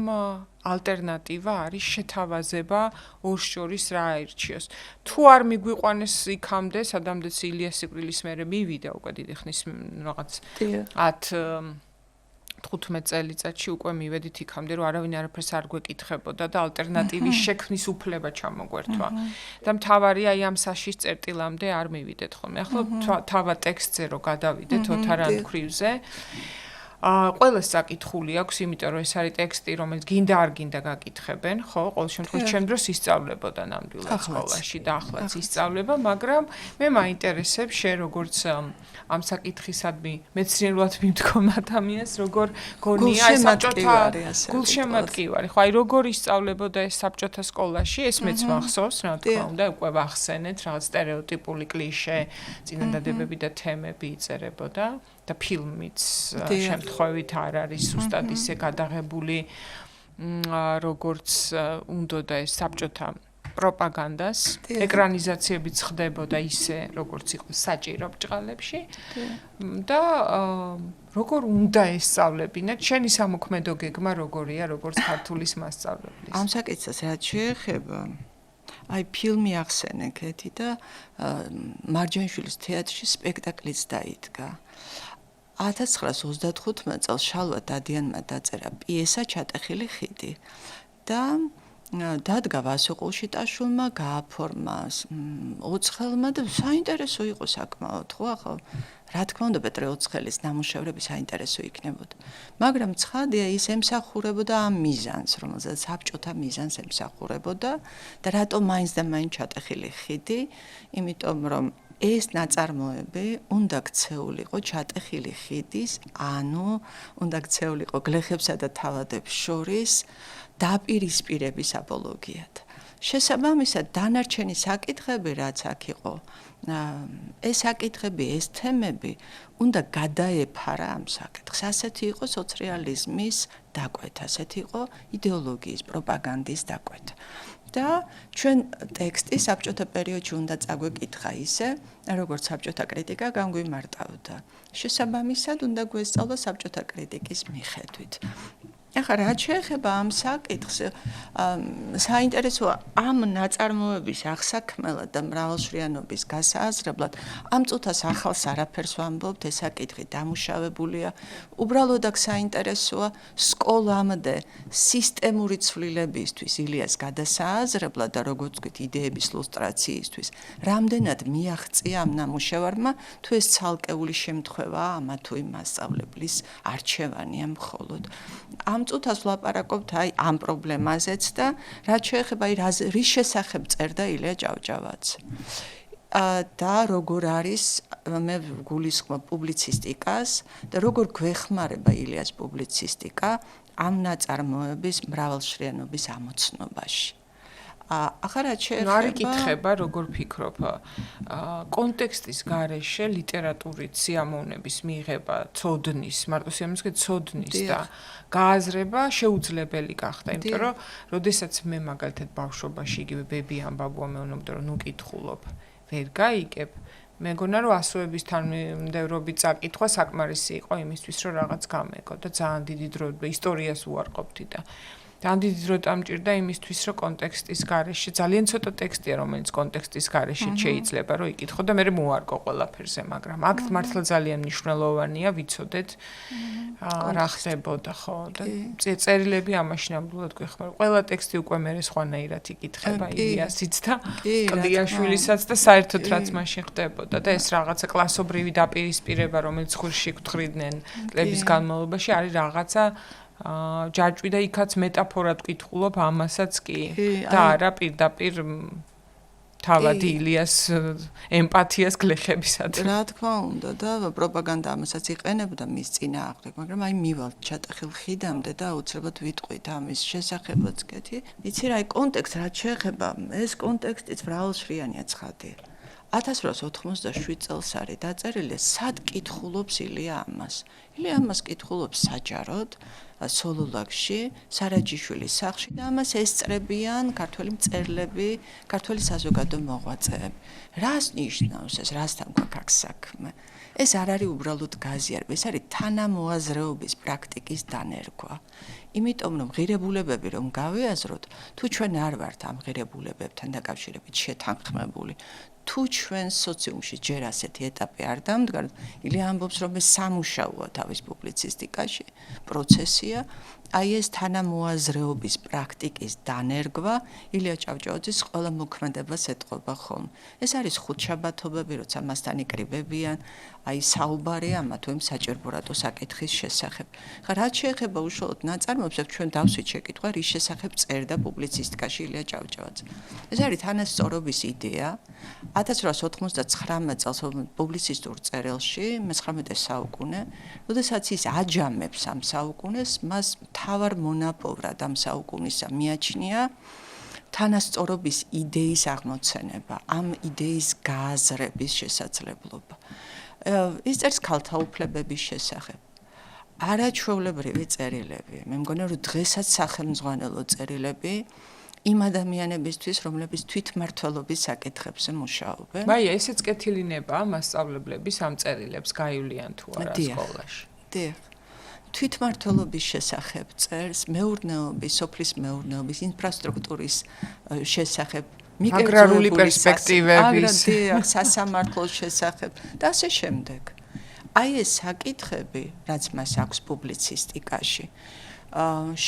ალტერნატივა არის შეთავაზება ორს შორის რა აირჩიოს. თუ არ მიგვიყვანეს იქამდე, სადამდე ილიას სიკვდილის მერე მივიდა უკვე დიდი ხნის რაღაც 15 წელიწადში უკვე მივედით იქამდე, რომ არავინ არაფერს არ გვეკითხებოდა და ალტერნატივის შექმნის უფლება ჩამოგვერთვა. და მთავარია აი ამ საშის წერტილამდე არ მივიდეთ ხოლმე. ახლა თავად ტექსტზე რო გადავიდეთ ოთარ ანთქვრივზე, ყველას საკითხული აქვს, იმიტომ რომ ეს არის ტექსტი, რომელიც გინდა არ გინდა გაკითხებენ, ხო? ყოველ შემთხვევაში ჩემ დროს ისწავლებოდა ნამდვილად სკოლაში და ახლაც ისწავლება, მაგრამ მე მაინტერესებს შენ როგორც ამ საკითხისადმი მეცნიერულად მიმდგომ ადამიანს, როგორ გონია ეს საბჭოთა გულშემატკივარი, ხო, აი როგორ ისწავლებოდა ეს საბჭოთა სკოლაში, ეს მეც მახსოვს, რა თქმა უნდა, უკვე ვახსენეთ, რაღაც სტერეოტიპული კლიშე, წინადადებები და თემები იწერებოდა და ფილმიც შემთხვევით არ არის უბრალოდ ისე გადაღებული როგორც უნდოდა ეს საბჭოთა პროპაგანდას ეკრანიზაციებიც ხდებოდა ისე როგორც იყო საჭირო ბჭყალებში და როგორ უნდა ესწავლებინათ შენი სამოქმედო გეგმა როგორია როგორც ქართულის მასწავლებლის ამ საკითხს რაც შეეხება აი ფილმი ახსენე კეთი და მარჯანიშვილის თეატრში სპექტაკლიც დაიდგა 1935 წელს შალვა დადიანმა დაწერა პიესა ჩატეხილი ხიდი და დადგა ვასო ყუშიტაშვილმა გააფორმა ოცხელმა და საინტერესო იყო საკმაოდ ხო ახლა რა თქმა უნდა პეტრე ოცხელის ნამუშევრები საინტერესო იქნებოდა მაგრამ ცხადია ის ემსახურებოდა ამ მიზანს რომელზეც საბჭოთა მიზანს ემსახურებოდა და რატომ მაინც და მაინც ჩატეხილი ხიდი იმიტომ რომ ეს ნაწარმოები უნდა ქცეულიყო ჩატეხილი ხიდის ანუ უნდა ქცეულიყო გლეხებსა და თავადებს შორის დაპირისპირების აპოლოგიად. შესაბამისად დანარჩენი საკითხები რაც აქ იყო ეს საკითხები ეს თემები უნდა გადაეფარა ამ საკითხს. ასეთი იყო სოციალიზმის დაკვეთა, ასეთი იყო იდეოლოგიის, პროპაგანდის დაკვეთა. და ჩვენ ტექსტი საბჭოთა პერიოდში უნდა წაგვეკითხა ისე, როგორც საბჭოთა კრიტიკა განგვიმარტავდა. შესაბამისად უნდა გვესწავლა საბჭოთა კრიტიკის მიხედვით. ახლა რაც შეეხება ამ საკითხს, საინტერესოა ამ ნაწარმოების აღსაქმელად და მრავალშრიანობის გასააზრებლად ამ წუთას ახალს არაფერს ვამბობთ, ეს საკითხი დამუშავებულია. უბრალოდ აქ საინტერესოა სკოლამდე სისტემური ცვლილებისთვის ილიას გადასააზრებლად და როგორც ვთქვით, იდეების ლუსტრაციისთვის, რამდენად მიაღწია ამ ნამუშევარმა, თუ ეს ცალკეული შემთხვევაა ამა თუ იმ მასწავლებლის არჩევანია მხოლოდ. ამ წუთას ვლაპარაკობთ აი ამ პრობლემაზეც და რაც შეეხება აი რის შესახებ წერდა ილია ჭავჭავაძე. და როგორ არის მე გულისხმობ პუბლიცისტიკას და როგორ გვეხმარება ილიას პუბლიცისტიკა ამ ნაწარმოების მრავალშრიანობის ამოცნობაში. ახლა რაც შეეხება არ იკითხება როგორ ფიქრობ კონტექსტის გარეშე ლიტერატურით სიამოვნების მიღება ცოდნის მარტო სიამოვნების ცოდნის და გააზრება შეუძლებელი გახდა იმიტომ რომ როდესაც მე მაგალითად ბავშვობაში იგივე ბებიამ ბაბუამ მეუბნებოდა რომ ნუ კითხულობ ვერ გაიგებ მეგონა რომ ასოების თანმიმდევრობით წაკითხვა საკმარისი იყო იმისთვის რომ რაღაც გამეგო და ძალიან დიდი დრო ისტორიას უარყოფთი და ძალიან დიდი დრო დამჭირდა იმისთვის რომ კონტექსტის გარეშე ძალიან ცოტა ტექსტია რომელიც კონტექსტის გარეშე შეიძლება რომ იკითხო და მე მოარგო ყველაფერზე მაგრამ აქ მართლა ძალიან მნიშვნელოვანია ვიცოდეთ რა ხდებოდა ხო და წერილები ამაში ნამდვილად გვეხმარება ყველა ტექსტი უკვე მე სხვანაირად იკითხება ილიასიც და კლდიაშვილისაც და საერთოდ რაც მაშინ ხდებოდა და ეს რაღაცა კლასობრივი დაპირისპირება რომელიც ხურში გთხრიდნენ წლების განმავლობაში არის რაღაცა ჯაჭვი და იქაც მეტაფორად ვკითხულობ ამასაც კი და არა პირდაპირ თავად ილიას ემპათიას გლეხებისად. რა თქმა უნდა და პროპაგანდა ამასაც იყენებდა მის წინააღმდეგ, მაგრამ აი მივალთ ჩატეხილ ხიდამდე და აუცილებლად ვიტყვით ამის შესახებაც კეთი. იცი რა, აი კონტექსტ რაც შეეხება, ეს კონტექსტიც მრავალშრიანია ცხადია. 1897 წელს არის დაწერილი, სად კითხულობს ილია ამას. ილია ამას კითხულობს საჯაროდ, სოლოლაკში, სარაჯიშვილის სახლში და ამას ესწრებიან ქართველი მწერლები, ქართველი საზოგადო მოღვაწეები. რას ნიშნავს ეს, რასთან გვაქვს აქ საქმე? ეს არ არის უბრალოდ გაზიარება, ეს არის თანამოაზრეობის პრაქტიკის დანერგვა. იმიტომ რომ ღირებულებები რომ გავიაზროთ, თუ ჩვენ არ ვართ ამ ღირებულებებთან დაკავშირებით შეთანხმებული, თუ ჩვენ სოციუმში ჯერ ასეთი ეტაპი არ დამდგართ, ილია ამბობს რომ ეს სამუშაოა თავის პუბლიცისტიკაში, პროცესია, აი ეს თანამოაზრეობის პრაქტიკის დანერგვა ილია ჭავჭავაძის ყველა მოქმედებას ეტყობა ხოლმე. ეს არის ხუთშაბათობები, როცა მასთან იკრიბებიან აი საუბარია ამა თუ იმ საჭიროებო საკითხის შესახებ. ხა რაც შეეხება უშუალოდ ნაწარმოებს, ჩვენ დავსვით შეკითხვა, რის შესახებ წერდა პუბლიცისტიკაში ილია ჭავჭავაძე. ეს არის თანასწორობის იდეა. 1899 წელს პუბლიცისტურ წერილში, მე-19 საუკუნე, როდესაც ის აჯამებს ამ საუკუნეს, მას მთავარ მონაპოვრად ამ საუკუნისა მიაჩნია თანასწორობის იდეის აღმოცენება, ამ იდეის გააზრების შესაძლებლობა. ის წერს ქალთა უფლებების შესახებ. არაჩვეულებრივი წერილები. მე მგონია, რომ დღესაც სახელმძღვანელო წერილები იმ ადამიანებისთვის, რომლებიც თვითმმართველობის საკითხებზე მუშაობენ. მაია, ესეც კეთილინებაა მასწავლებლების ამ წერილებს გაივლიან თუ არა სკოლაში. დიახ. თვითმმართველობის შესახებ წერს, მეურნეობის, სოფლის მეურნეობის, ინფრასტრუქტურის შესახებ, აგრარული პერსპექტივების, სასამართლოს შესახებ და ასე შემდეგ. აი ეს საკითხები, რაც მას აქვს პუბლიცისტიკაში,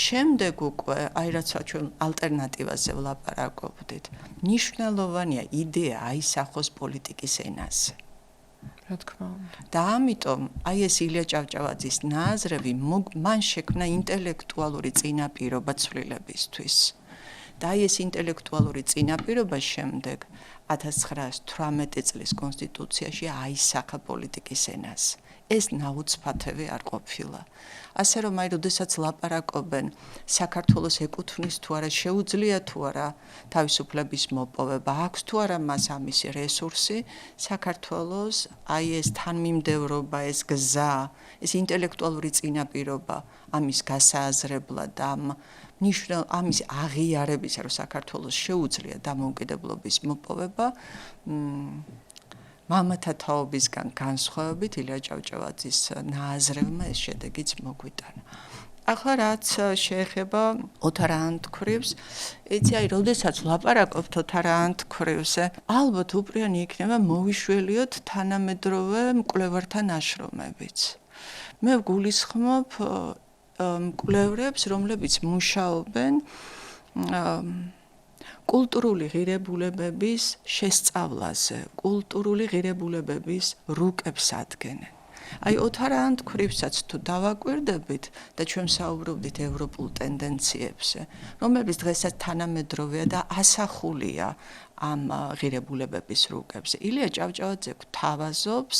შემდეგ უკვე, აი რაცა ჩვენ ალტერნატივაზე ვლაპარაკობდით, მნიშვნელოვანია იდეა აისახოს პოლიტიკის ენაზე. რა თქმა უნდა. და ამიტომ აი ეს ილია ჭავჭავაძის ნაზრები მან შექმნა ინტელექტუალური წინაპირობა ცვლილებისთვის. და აი ეს ინტელექტუალური წინაპირობა შემდეგ 1918 წლის კონსტიტუციაში აისახა პოლიტიკის ენას. ეს ნაუცფათევი არ ყოფილა. ასე რომ აი როდესაც ლაპარაკობენ საქართველოს ეკუთვნის თუ არა, შეუძლია თუ არა თავისუფლების მოპოვება, აქვს თუ არა მას ამისი რესურსი, საქართველოს აი ეს თანმიმდევრობა, ეს გზა, ეს ინტელექტუალური წინაპირობა ამის გასააზრებლად და ამის აღიარებისა, რომ საქართველოს შეუძლია დამოუკიდებლობის მოპოვება, მამათა თაობისგან განსხვავებით ილია ჭავჭავაძის ნააზრევმა ეს შედეგიც მოგვიტანა. ახლა რაც შეეხება ოთარ ანთქვრივს, იცი აი, როდესაც ვლაპარაკობთ ოთარ ანთქვრივზე, ალბათ უპრიანი იქნება მოვიშველიოთ თანამედროვე მკვლევართა ნაშრომებიც. მე ვგულისხმობ მკვლევრებს, რომლებიც მუშაობენ კულტურული ღირებულებების შესწავლაზე, კულტურული ღირებულებების რუკებს ადგენენ. აი ოთარ ანთქვრივსაც თუ დავაკვირდებით და ჩვენ საუბრობდით ევროპულ ტენდენციებზე, რომლებიც დღესაც თანამედროვეა და ასახულია ამ ღირებულებების რუკებზე. ილია ჭავჭავაძე გვთავაზობს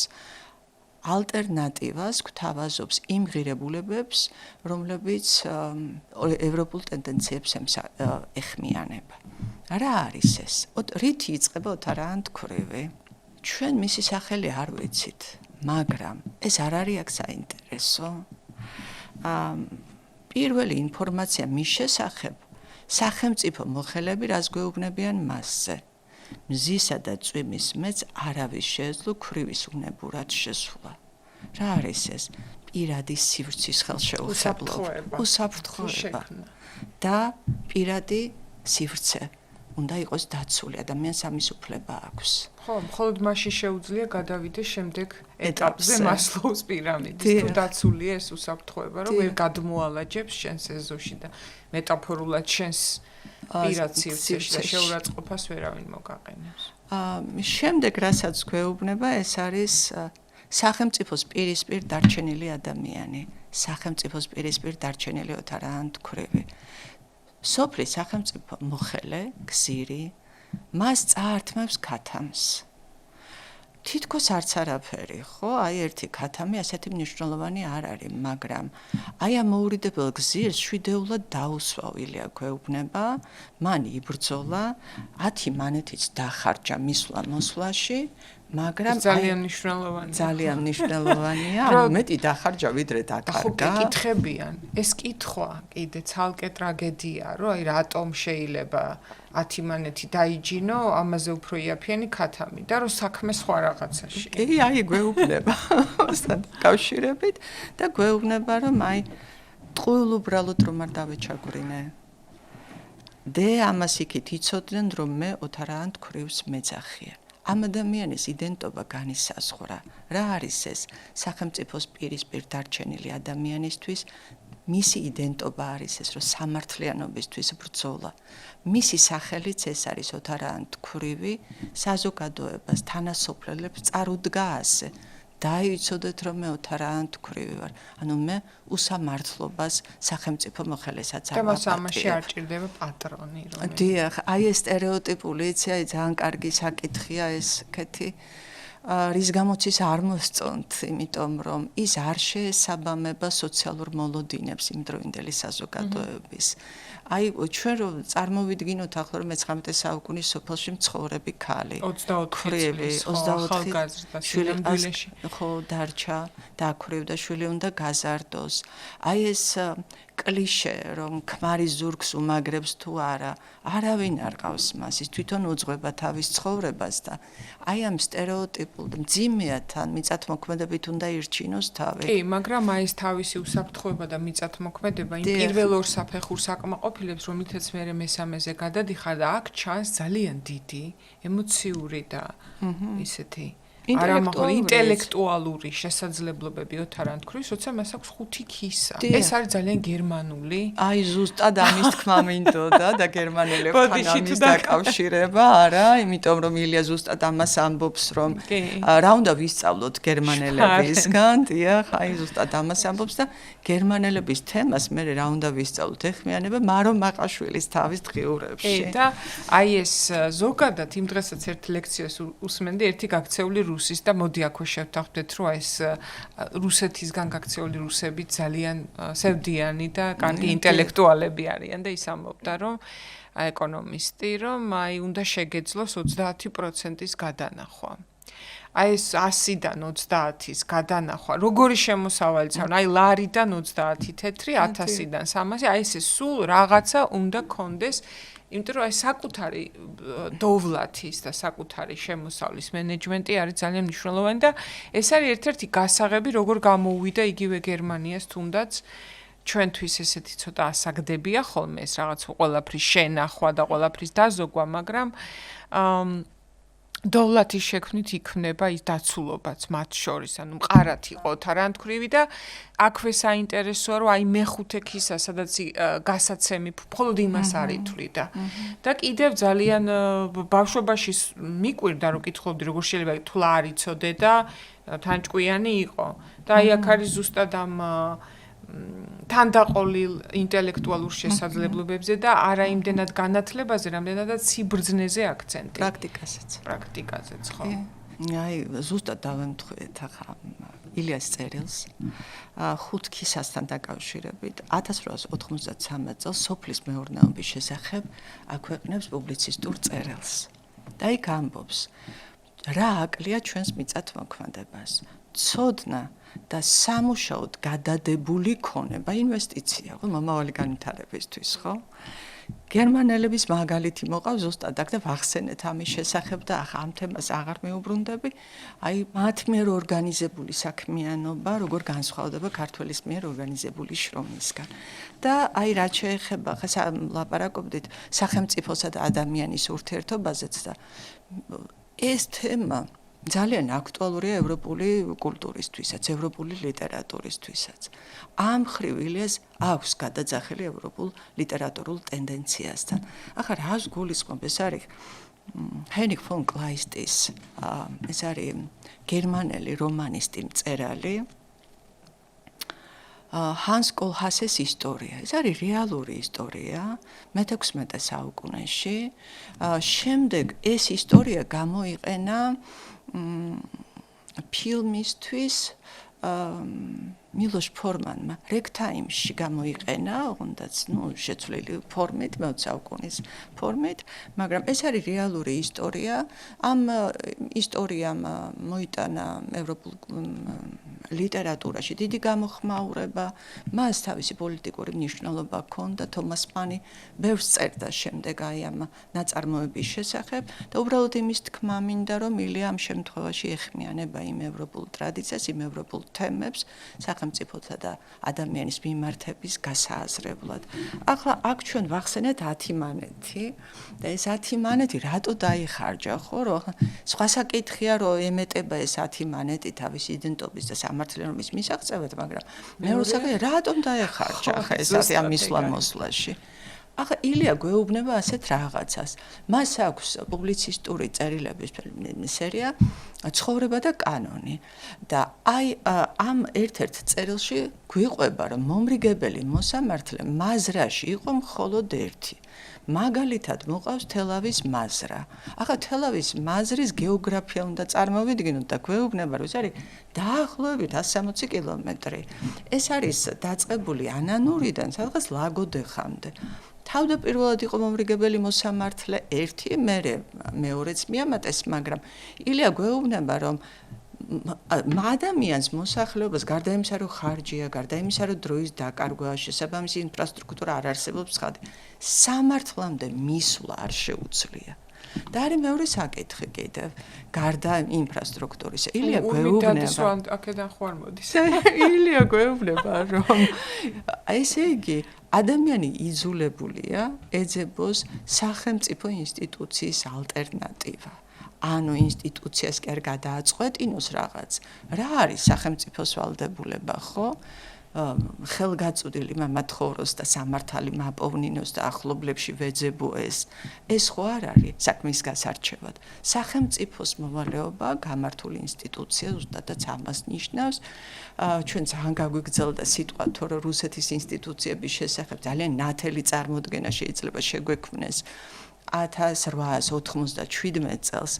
ალტერნატივას, გვთავაზობს იმ ღირებულებებს, რომლებიც ევროპულ ტენდენციებს ეხმიანება. რა არის ეს? რითი იწყება ოთარ ანთქვრივი? ჩვენ მისი სახელი არ ვიცით, მაგრამ ეს არ არის აქ საინტერესო. პირველი ინფორმაცია მის შესახებ სახელმწიფო მოხელეები რას გვეუბნებიან მასზე. მზისა და წვიმის მეც არავის შეეძლო ქვრივის უნებურად შესვლა. რა არის ეს? პირადი სივრცის ხელშეუხებლობა, უსაფრთხოება და პირადი სივრცე უნდა იყოს დაცული, ადამიანს ამის უფლება აქვს. ხო, მხოლოდ მაშინ შეუძლია გადავიდეს შემდეგ ეტაპზე მასლოუს პირამიდის, თუ დაცულია ეს უსაფრთხოება, რომ ვერ გადმოალაჯებს შენს ეზოში და მეტაფორულად შენს პირად სივრცეში და შეურაცხყოფას ვერავინ მოგაყენებს. შემდეგ რასაც გვეუბნება, ეს არის სახელმწიფოს პირისპირ დარჩენილი ადამიანი, სახელმწიფოს პირისპირ დარჩენილი ოთარ ანთქვრივი. სოფლის სახელმწიფო მოხელე, გზირი, მას წაართმევს ქათამს. თითქოს არც არაფერი, ხო? აი ერთი ქათამი ასეთი მნიშვნელოვანი არ არის, მაგრამ აი ამ მოურიდებელ გზირს შვიდეულად დაუსვა ილია გვეუბნება, მან იბრძოლა, 10 მანეთიც დახარჯა მისვლა მოსვლაში, მაგრამ ძალიან მნიშვნელოვანია. ძალიან მნიშვნელოვანია, მეტი დახარჯა ვიდრე დაკარგა. ხო, კითხებიან. ეს კითხვა კიდე ცალკე ტრაგედია, რომ აი რატომ შეიძლება 10 მანეთი დაიჯინო, ამაზე უფრო იაფიანი ქათამი და რომ საქმე სხვა რაღაცაში. კი, აი გვეუბნება მოსთან კავშირებით და გვეუბნება, რომ აი ტყუილ უბრალოდ რომ არ დავეჩაგვრინე. და ამას იქით იცოდნენ, რომ მე ოთარ ანთქვრივს მეძახიან. ამ ადამიანის იდენტობა განისაზღვრა. რა არის ეს? სახელმწიფოს პირისპირ დარჩენილი ადამიანისთვის მისი იდენტობა არის ეს, რომ სამართლიანობისთვის ბრძოლა. მისი სახელიც ეს არის ოთარ ანთქვრივი, საზოგადოებას, თანასოფლელებს წარუდგა ასე დაიცოდეთ რომ მე ოთარანთქვრივი ვარ. ანუ მე უსამართლობას სახელმწიფო მოხელესაც არ ვაპატიებ. და ამაში არ ჭირდება პატრონი რომ. დიახ, აი ეს სტერეოტიპული იცი, აი ძალიან კარგი საკითხია ესეთი. რის გამოც ის არ მოსწონთ, იმიტომ რომ ის არ შეესაბამება სოციალურ მოლოდინებს იმდროინდელი საზოგადოების. აი ჩვენ რომ წარმოვიდგინოთ ახლა რომ 19 საუკუნის სოფელში მცხოვრები ქალი 24 ახალგაზრდა შვილებში ხო დარჩა დაქვრივდა შვილი უნდა გაზარდოს. აი ეს კლიშე რომ ქმარი ზურგს უმაგრებს თუ არა არავინ არ ყავს მას ის თვითონ უძღვება თავის ცხოვრებას და აი ამ სტერეოტიპულ მძიმეა თან მიწათმოქმედებით უნდა ირჩინოს თავი. კი, მაგრამ აი ეს თავისი უსაფრთხოება და მიწათმოქმედება იმ პირველ ორ საფეხურს აკმაყოფილებს, რომლითაც მე მესამეზე გადადიხარ და აქ ჩანს ძალიან დიდი ემოციური და ისეთი ინტელექტუალური შესაძლებლობები ოთარანთქვრის, როცა მას აქვს 5 ქისა. ეს არის ძალიან გერმანული. აი ზუსტად ამის თქმა მინდოდა და გერმანელებთან ამის დაკავშირება, არა, იმიტომ რომ ილია ზუსტად ამას ამბობს, რომ რა უნდა ვისწავლოთ გერმანელებისგან, დიახ, აი ზუსტად ამას ამბობს და გერმანელების თემას მე რა უნდა ვისწავლოთ ეხმიანება მარო მაყაშვილის თავის დღიურებში. და აი ეს ზოგადად იმ დღესაც ერთ ლექციას უსმენდი, ერთი გაქცეული რუსის და მოდი აქვე შევთანხმდეთ, რომ ეს რუსეთისგან გაქცეული რუსები ძალიან სევდიანი და კარგი ინტელექტუალები არიან და ის ამბობდა, რომ ეკონომისტი, რომ აი უნდა შეგეძლოს 30%-ის გადანახვა. აი ეს 100-დან 30-ის გადანახვა, როგორი შემოსავალიც აქვს, აი ლარიდან 30 თეთრი 1000-დან 300, აი ეს სულ რაღაცა უნდა კონდეს, იმიტომ რომ აი საკუთარი დოვლათის და საკუთარი შემოსავლის მენეჯმენტი არის ძალიან მნიშვნელოვანი და ეს არის ერთ-ერთი გასაღები, როგორ გამოუვიდა იგივე გერმანიას თუნდაც ჩვენთვის ესეთი ცოტა ასაგდებია ხოლმე ეს რაღაც ყველაფრის შენახვა და ყველაფრის დაზოგვა, მაგრამ დოვლათის შექმნით იქმნება ის დაცულობაც მათ შორის, ანუ მყარად იყო ოთარანთქვრივი და აქვე საინტერესოა, რომ აი მეხუთე ქისა, სადაც გასაცემი მხოლოდ იმას არ ითვლიდა. და კიდევ ძალიან ბავშვობაში მიკვირდა, რომ კითხულობდი, როგორ შეიძლება თვლა არ იცოდე და თანჭკვიანი იყო. და აი აქ არის ზუსტად ამ თანდაყოლილ ინტელექტუალურ შესაძლებლობებზე და არა იმდენად განათლებაზე, რამდენადაც სიბრძნეზე აქცენტი. პრაქტიკაზეც, ხო. აი, ზუსტად დავემთხვიეთ ახლა ილიას წერილს. 5 ქისასთან დაკავშირებით 1893 წელს სოფლის მეურნეობის შესახებ აქვეყნებს პუბლიცისტურ წერილს. და იქ ამბობს, რა აკლია ჩვენს მიწათმოქმედებას. ცოდნა და სამუშაოდ გადადებული ქონება ინვესტიცია, ხო, მომავალი განვითარებისთვის, ხო? გერმანელების მაგალითი მოყავს ზუსტად აქ და ვახსენეთ ამის შესახებ და ახლა ამ თემას აღარ მეუბრუნდები. აი, მათ მიერ ორგანიზებული საქმიანობა, როგორ განსხვავდება ქართველის მიერ ორგანიზებული შრომისგან. და აი, რაც შეეხება, ხა ლაპარაკობდით სახელმწიფოსა და ადამიანის ურთიერთობაზეც და ეს თემა ძალიან აქტუალურია ევროპული კულტურისთვისაც, ევროპული ლიტერატურისთვისაც. ამ მხრივ ილიას აქვს გადაძახილი ევროპულ ლიტერატურულ ტენდენციასთან. ახლა რას გულისხმობ, ეს არის ჰენრიხ ფონ კლაისტის, ეს არის გერმანელი რომანისტი მწერალი. ჰანს კოლჰასეს ისტორია. ეს არის რეალური ისტორია მე-16 საუკუნეში. შემდეგ ეს ისტორია გამოიყენა ფილმისთვის მილოშ ფორმანმა რეგტაიმში გამოიყენა, თუნდაც, შეცვლილი ფორმით, მე-20 საუკუნის ფორმით, მაგრამ ეს არის რეალური ისტორია. ამ ისტორიამ მოიტანა ევროპულ ლიტერატურაში დიდი გამოხმაურება, მას თავისი პოლიტიკური მნიშვნელობა ჰქონდა, თომას მანი ბევრს წერდა შემდეგ აი ამ ნაწარმოების შესახებ და უბრალოდ იმის თქმა მინდა, რომ ილია ამ შემთხვევაში ეხმიანება იმ ევროპულ ტრადიციას, იმ ევროპულ თემებს, სახელმწიფოთა და ადამიანის მიმართების გასააზრებლად. ახლა აქ ჩვენ ვახსენეთ 10 მანეთი და ეს 10 მანეთი რატო დაიხარჯა, ხო, რომ სხვა საკითხია, რომ ემეტება ეს 10 მანეთი თავის იდენტობის და სამართლიანობის მისაღწევად, მაგრამ მეორე საკითხია, რატომ დაეხარჯა ახლა ეს ამ ისლამოსლაში. ახლა ილია გვეუბნება ასეთ რაღაცას. მას აქვს პუბლიცისტური წერილების სერია ცხოვრება და კანონი და აი ამ ერთ-ერთ წერილში გვიყვება რომ მომრიგებელი მოსამართლე მაზრაში იყო მხოლოდ ერთი. მაგალითად მოყავს თელავის მაზრა. ახლა თელავის მაზრის გეოგრაფია უნდა წარმოვიდგინოთ და გვეუბნება რომ ეს არის დაახლოებით 160 კილომეტრი. ეს არის დაწყებული ანანურიდან სადღაც ლაგოდეხამდე. თავდაპირველად იყო მომრიგებელი მოსამართლე ერთი, მეორეც მიამატეს, მაგრამ ილია გვეუბნება რომ ადამიანს მოსახლეობას გარდა იმისა რომ ხარჯია, გარდა იმისა რომ დროის დაკარგვა, შესაბამისი ინფრასტრუქტურა არ არსებობს ხადი, სამართლამდე მისვლა არ შეუძლია. და არის მეორე საკითხი კიდევ, გარდა ინფრასტრუქტურის. ილია გვეუბნება, აქედან ხო არ მოდის. ილია გვეუბნება რომ ესე იგი ადამიანი იძულებულია ეძებოს სახელმწიფო ინსტიტუციის ალტერნატივა. ანუ ინსტიტუციას კი არ გადააწყვეტინოს რაღაც. რა არის სახელმწიფოს ვალდებულება, ხო? ხელგაწვდილი მამათხოვროს და სამართალი მაპოვნინოს და ახლობლებში ვეძებო ეს ხო არ არის საქმის გასარჩევად. სახელმწიფოს მოვალეობა გამართული ინსტიტუცია ზუსტადაც ამას ნიშნავს. ჩვენ ძალიან გაგვიგრძელდა სიტყვა თუ რომ რუსეთის ინსტიტუციების შესახებ ძალიან ნათელი წარმოდგენა შეიძლება შეგვექმნეს 1897 წელს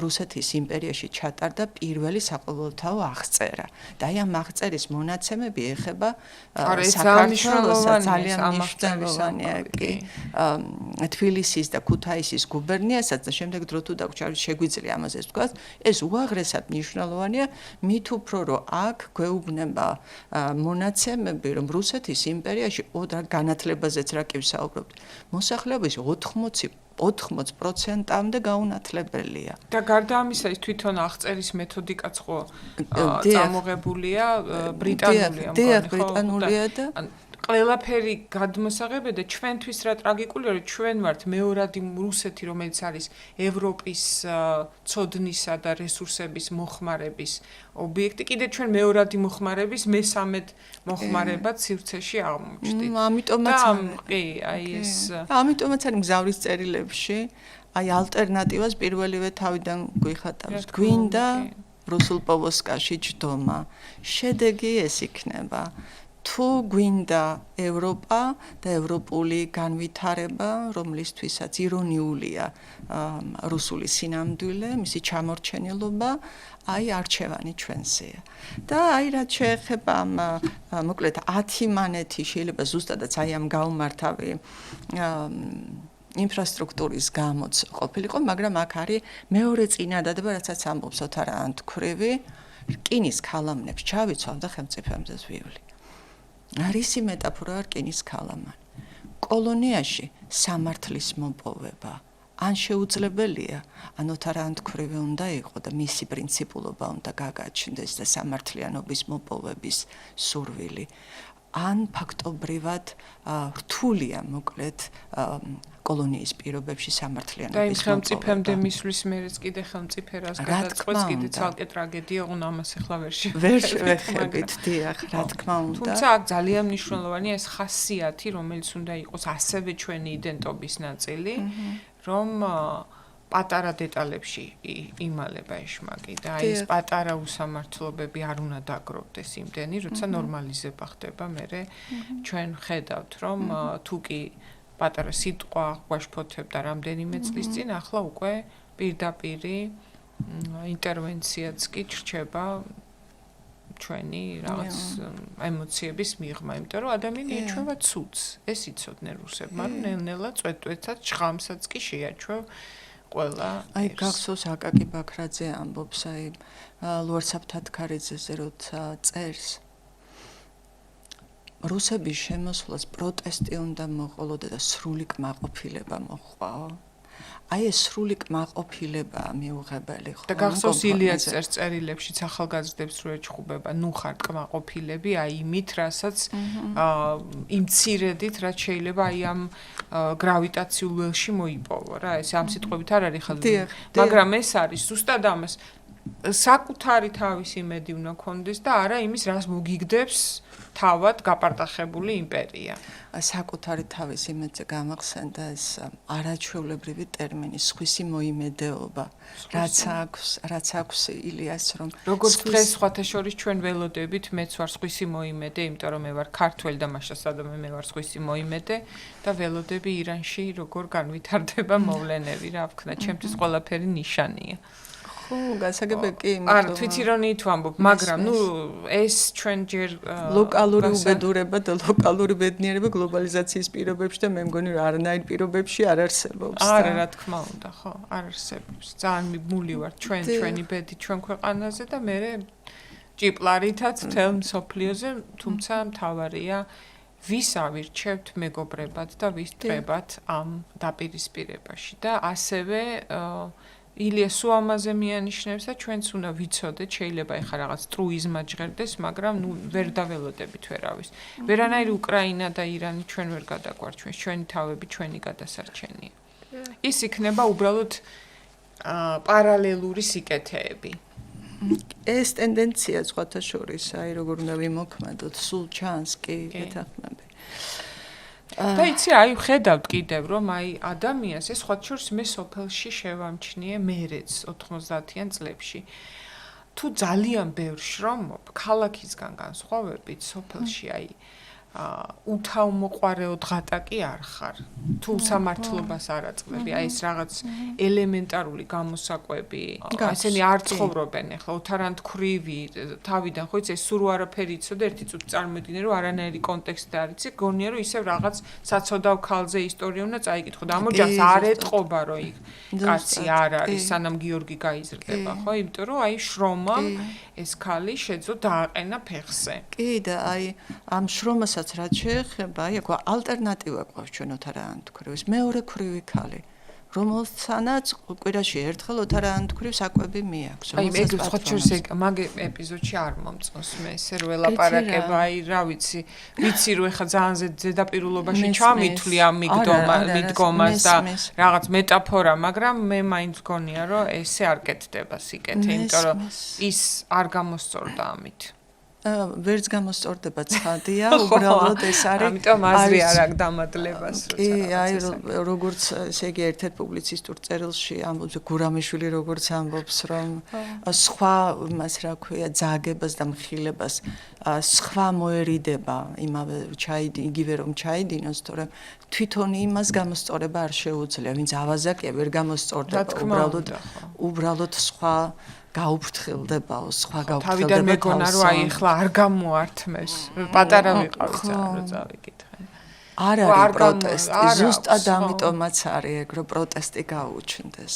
რუსეთის იმპერიაში ჩატარდა პირველი საყოველთაო აღწერა და აი ამ აღწერის მონაცემები ეხება საქართველოს ძალიან მნიშვნელოვანია კი თბილისის და ქუთაისის გუბერნიასაც და შემდეგ დრო თუ დაგვჭირდა შეგვიძლია ამაზე ვთქვა ეს უაღრესად მნიშვნელოვანია მით უფრო რომ აქ გვეუბნება მონაცემები რომ რუსეთის იმპერიაში განათლებაზეც რა კი ვსაუბრობთ მოსახლეობის 80%-მდე გაუნათლებელია. და გარდა ამისა ის თვითონ აღწერის მეთოდიკაც ხო წამოღებულია ბრიტანულია მგონი ხო? ბრიტანულია და ყველაფერი გადმოსაღებია და ჩვენთვის რა ტრაგიკულია რომ ჩვენ ვართ მეორადი რუსეთი რომელიც არის ევროპის ცოდნისა და რესურსების მოხმარების ობიექტი კიდე ჩვენ მეორადი მოხმარების მესამედ მოხმარებად სივრცეში აღმოჩნდით. ამიტომაც კი აი ეს ამიტომაც არის მგზავრის წერილებში აი ალტერნატივას პირველივე თავიდან გვიხატავს. გვინდა რუსულ პოვოსკაში ჯდომა. შედეგი ეს იქნება. თუ გვინდა ევროპა და ევროპული განვითარება, რომლისთვისაც ირონიულია რუსული სინამდვილე, მისი ჩამორჩენილობა, აი არჩევანი ჩვენსეა. და აი რაც შეეხება მოკლედ 10 მანეთი შეიძლება ზუსტადაც აი ამ გაუმართავი ინფრასტრუქტურის გამოც ყოფილიყო, მაგრამ აქ არის მეორე წინადადება, რასაც ამბობს ოთარ ანთქვრივი, რკინის ქალამნებს ჩავიცვალ და ხელმწიფემდეს ვივლი. რისი მეტაფორა რკინის ქალამანი. კოლონიაში სამართლის მოპოვება ან შეუძლებელია, ან ოთარ ანთქვრივი უნდა იყო და მისი პრინციპულობა უნდა გაგაჩნდეს და სამართლიანობის მოპოვების სურვილი. ან ფაქტობრივად რთულია მოკლედ კოლონიის პირობებში სამართლიანობის და იმ ხელმწიფემდე მისვლის მერეც კიდე ხელმწიფერას გადაწყვეტს კიდე ცალკე ტრაგედია უნდა ამას ახლა ვერ შევეხებით დიახ რა თქმა უნდა თუმცა აქ ძალიან მნიშვნელოვანია ეს ხასიათი რომელიც უნდა იყოს ასევე ჩვენი იდენტობის ნაწილი რომ პატარა დეტალებში იმალება ეშმაკი და აი ეს პატარა უსამართლობები არ უნდა დაგროვდეს იმდენი როცა ნორმალიზება ხდება მერე ჩვენ ხედავთ რომ თუ კი პატარა სიტყვა გვაშფოთებდა რამდენიმე წლის წინ ახლა უკვე პირდაპირი ინტერვენციაც კი ჩრჩება ჩვენი რაღაც ემოციების მიღმა იმიტომ რომ ადამიანი ეჩვევა ცუდს ეს იცოდნენ რუსებმა რომ ნელ-ნელა წვეტ-წვეტად ჟღამსაც კი შეაჩვევ ყველა აი გახსოვს აკაკი ბაქრაძე ამბობს აი ლუარსაბ თათქარიძეზე როცა წერს რუსების შემოსვლას პროტესტი უნდა მოყოლოდა და სრული კმაყოფილება მოჰყავო. აი ეს სრული კმაყოფილება მიუღებელი ხო? და გახსოვს ილიას წერილებში ახალგაზრდებს რო ეჩხუბება, ნუ ხართ კმაყოფილები, აი იმით, რასაც იმ ცირედით, რაც შეიძლება აი ამ გრავიტაციულ ველში მოიპოვო რა. ეს ამ სიტყვებით არ არის ხალხი. მაგრამ ეს არის ზუსტად ამას საკუთარი თავის იმედი უნდა კონდეს და არა იმის რას მოგიგდებს თავად გაპარტახებული იმპერია. საკუთარი თავის იმედზე გამახსენდა ეს არაჩვეულებრივი ტერმინი სხვისი მოიმედეობა, რაც აქვს ილიას რომ როგორც დღეს სხვათა შორის ჩვენ ველოდებით მეც ვარ სხვისი მოიმედე, იმიტომ რომ მე ვარ ქართველი და მაშინ სადამე მე ვარ სხვისი მოიმედე და ველოდები ირანში როგორ განვითარდება მოვლენები რა ვქნა, ჩემთვის ყველაფერი ნიშანია. ხო, გასაგებია კი, არა, თვითირონიით ვამბობ, მაგრამ ნუ ეს ჩვენ ჯერ ლოკალური უბედურება და ლოკალური ბედნიერება გლობალიზაციის პირობებში და მე მგონი რომ არანაირ პირობებში არ არსებობს. არა, რა თქმა უნდა, ხო, არ არსებობს. ძალიან მიბმული ვარ ჩვენი ბედი ჩვენ ქვეყანაზე და მე ჭიპლარითაც თელ მსოფლიოზე, თუმცა მთავარია ვის ავირჩევთ მეგობრებად და ვის ტრებად ამ დაპირისპირებაში და ასევე ილია სულ ამაზე მიანიშნებს და ჩვენც უნდა ვიცოდეთ, შეიძლება ეხლა რაღაც ტრუიზმა ჟღერდეს, მაგრამ ნუ ვერ დაველოდებით ვერავის. ვერანაირი უკრაინა და ირანი ჩვენ ვერ გადაგვარჩვენს, ჩვენი თავები, ჩვენი გადასარჩენია. ის იქნება უბრალოდ პარალელური სიკეთეები. ეს ტენდენცია სხვათა შორის, აი როგორ უნდა ვიმოქმედოთ, სულ ჩანს კი, ეთანხმები. და იცი, აი ხედავთ კიდევ რომ აი ადამიანს ეს სხვა შორის მე სოფელში შევამჩნიე მერეც 90-იან წლებში. თუ ძალიან ბევრ შრომობ, ქალაქისგან განსხვავებით სოფელში აი უთავმოყარეო დღატა კი არ ხარ. თუ სამართლობას არ აწყდები, აი ეს რაღაც ელემენტარული გამოსაკვები, ასენი არ ცხოვრობენ ახლა ოთარანთქვრივი თავიდან, ხო იცი, ეს სულ არაფერი იცოდა, ერთი წუთი წარმოვიდგინე რომ არანაირი კონტექსტი არ იცი, გონია რომ ისევ რაღაც საცოდავ ქალზე ისტორია უნდა წაიკითხო და ამ ოჯახს არ ეტყობა რომ იქ კაცი არ არის, სანამ გიორგი გაიზრდება, ხო, იმიტომ რომ აი შრომამ ეს ქალი შეძლო დააყენა ფეხზე. კი და აი ამ შრომასაც რაც შეეხება, აი აქ ალტერნატივა გვაქვს ჩვენ ოთარაანთქვრივის, მეორე ქვრივი ქალი, რომელსაც კვირაში ერთხელ ოთარაანთქვრივ საკვები მიაქვს. აი ეგ სხვა შორის მაგ ეპიზოდში არ მომწონს მე ესე რომ ელაპარაკება, აი რა ვიცი რომ ეხა ძალიან ზედაპირულობაში ჩამითვლი ამ მიდგომას და რაღაც მეტაფორა, მაგრამ მე მაინც გონია რომ ესე არ კეთდება სიკეთე, იმიტომ რომ ის არ გამოსწორდა ამით. ვერც გამოსწორდება ცხადია, უბრალოდ ეს არის. ამიტომ აზრი არ აქვს დამადლებას, როცა. კი, აი როგორც ესე იგი ერთ-ერთ პუბლიცისტურ წერილში ამბობს გურამიშვილი როგორც ამბობს, რომ სხვა მას რა ქვია, ძაგებას და მხილებას სხვა მოერიდება იმავე იგივე რომ ჩაიდინოს, თორემ თვითონ იმას გამოსწორება არ შეუძლია, ვინც ავაზაკია ვერ გამოსწორდება, უბრალოდ სხვა გაუფრთხილდებაო, სხვა გაუფრთხილდება. თავიდან მეგონა რომ აი ახლა არ გამოართმევს. პატარა ვიყავი ძალიან რომ წავიკითხე. არ არის პროტესტი, ზუსტად ამიტომაც არის ეგ რომ პროტესტი გაუჩნდეს.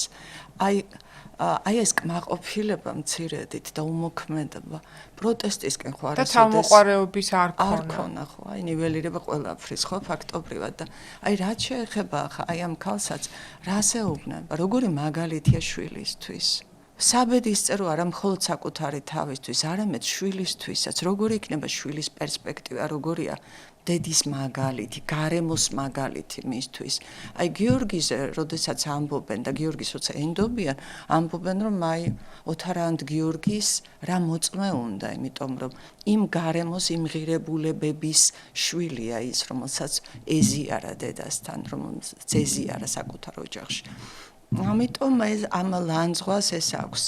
აი ეს კმაყოფილება მცირედით და უმოქმედება პროტესტისკენ ხო არის და თავმოყარეობის არ ქონა ხო, აი ნიველირება ყველაფრის ხო ფაქტობრივად და აი რაც შეეხება ხა აი ამ ქალსაც რას ეუბნება, როგორი მაგალითია შვილისთვის. საბედის წერო არა მხოლოდ საკუთარი თავისთვის, არამედ შვილისთვისაც, როგორი იქნება შვილის პერსპექტივა, როგორია დედის მაგალითი, გარემოს მაგალითი მისთვის. აი გიორგიზე, როდესაც ამბობენ და გიორგის როცა ენდობიან, ამბობენ რომ აი ოთარაანთ გიორგის რა მოწმე უნდა, იმიტომ რომ იმ გარემოს იმ ღირებულებების შვილია ის, რომელსაც ეზიარა დედასთან, რომელსაც ეზიარა საკუთარ ოჯახში. ამიტომ ამ ლანძღვას ეს აქვს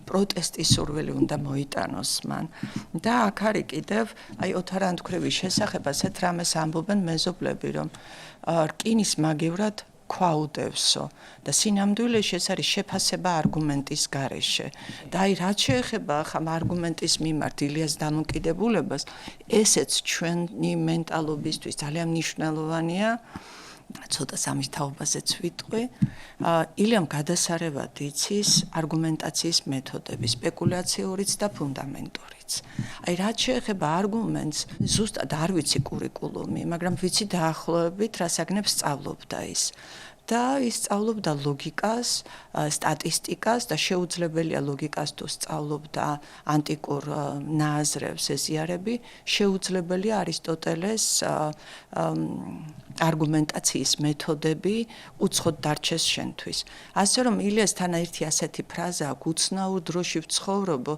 პროტესტის სურვილი უნდა მოიტანოს მან და აქ არის კიდევ აი ოთარაანთქვრივის შესახებ ასეთ რამეს ამბობენ მეზობლები რომ რკინის მაგევრად ქვაუდევსო და სინამდვილეში ეს არის შეფასება არგუმენტის გარეშე და აი რაც შეეხება ხამ არგუმენტის მიმართ ილიას დამოკიდებულებას ესეც ჩვენი მენტალობისთვის ძალიან მნიშვნელოვანია ცოტა სამის თაობაზეც ვიტყვი. ილიამ გადასარევად იცის არგუმენტაციის მეთოდები, სპეკულაციურიც და ფუნდამენტურიც. აი რაც შეეხება არგუმენტს, ზუსტად არ ვიცი კურიკულუმი, მაგრამ ვიცი დაახლოებით, რა საგნებს სწავლობდა ის. და ის სწავლობდა ლოგიკას, სტატისტიკას და შეუძლებელია ლოგიკას თუ სწავლობდა ანტიკურ ნააზრევს ეზიარები, შეუძლებელია არისტოტელეს არგუმენტაციის მეთოდები უცხოდ დარჩეს შენთვის. ასე რომ ილიასთან ერთი ასეთი ფრაზა აქვს, უცნაურ დროში ვცხოვრობო,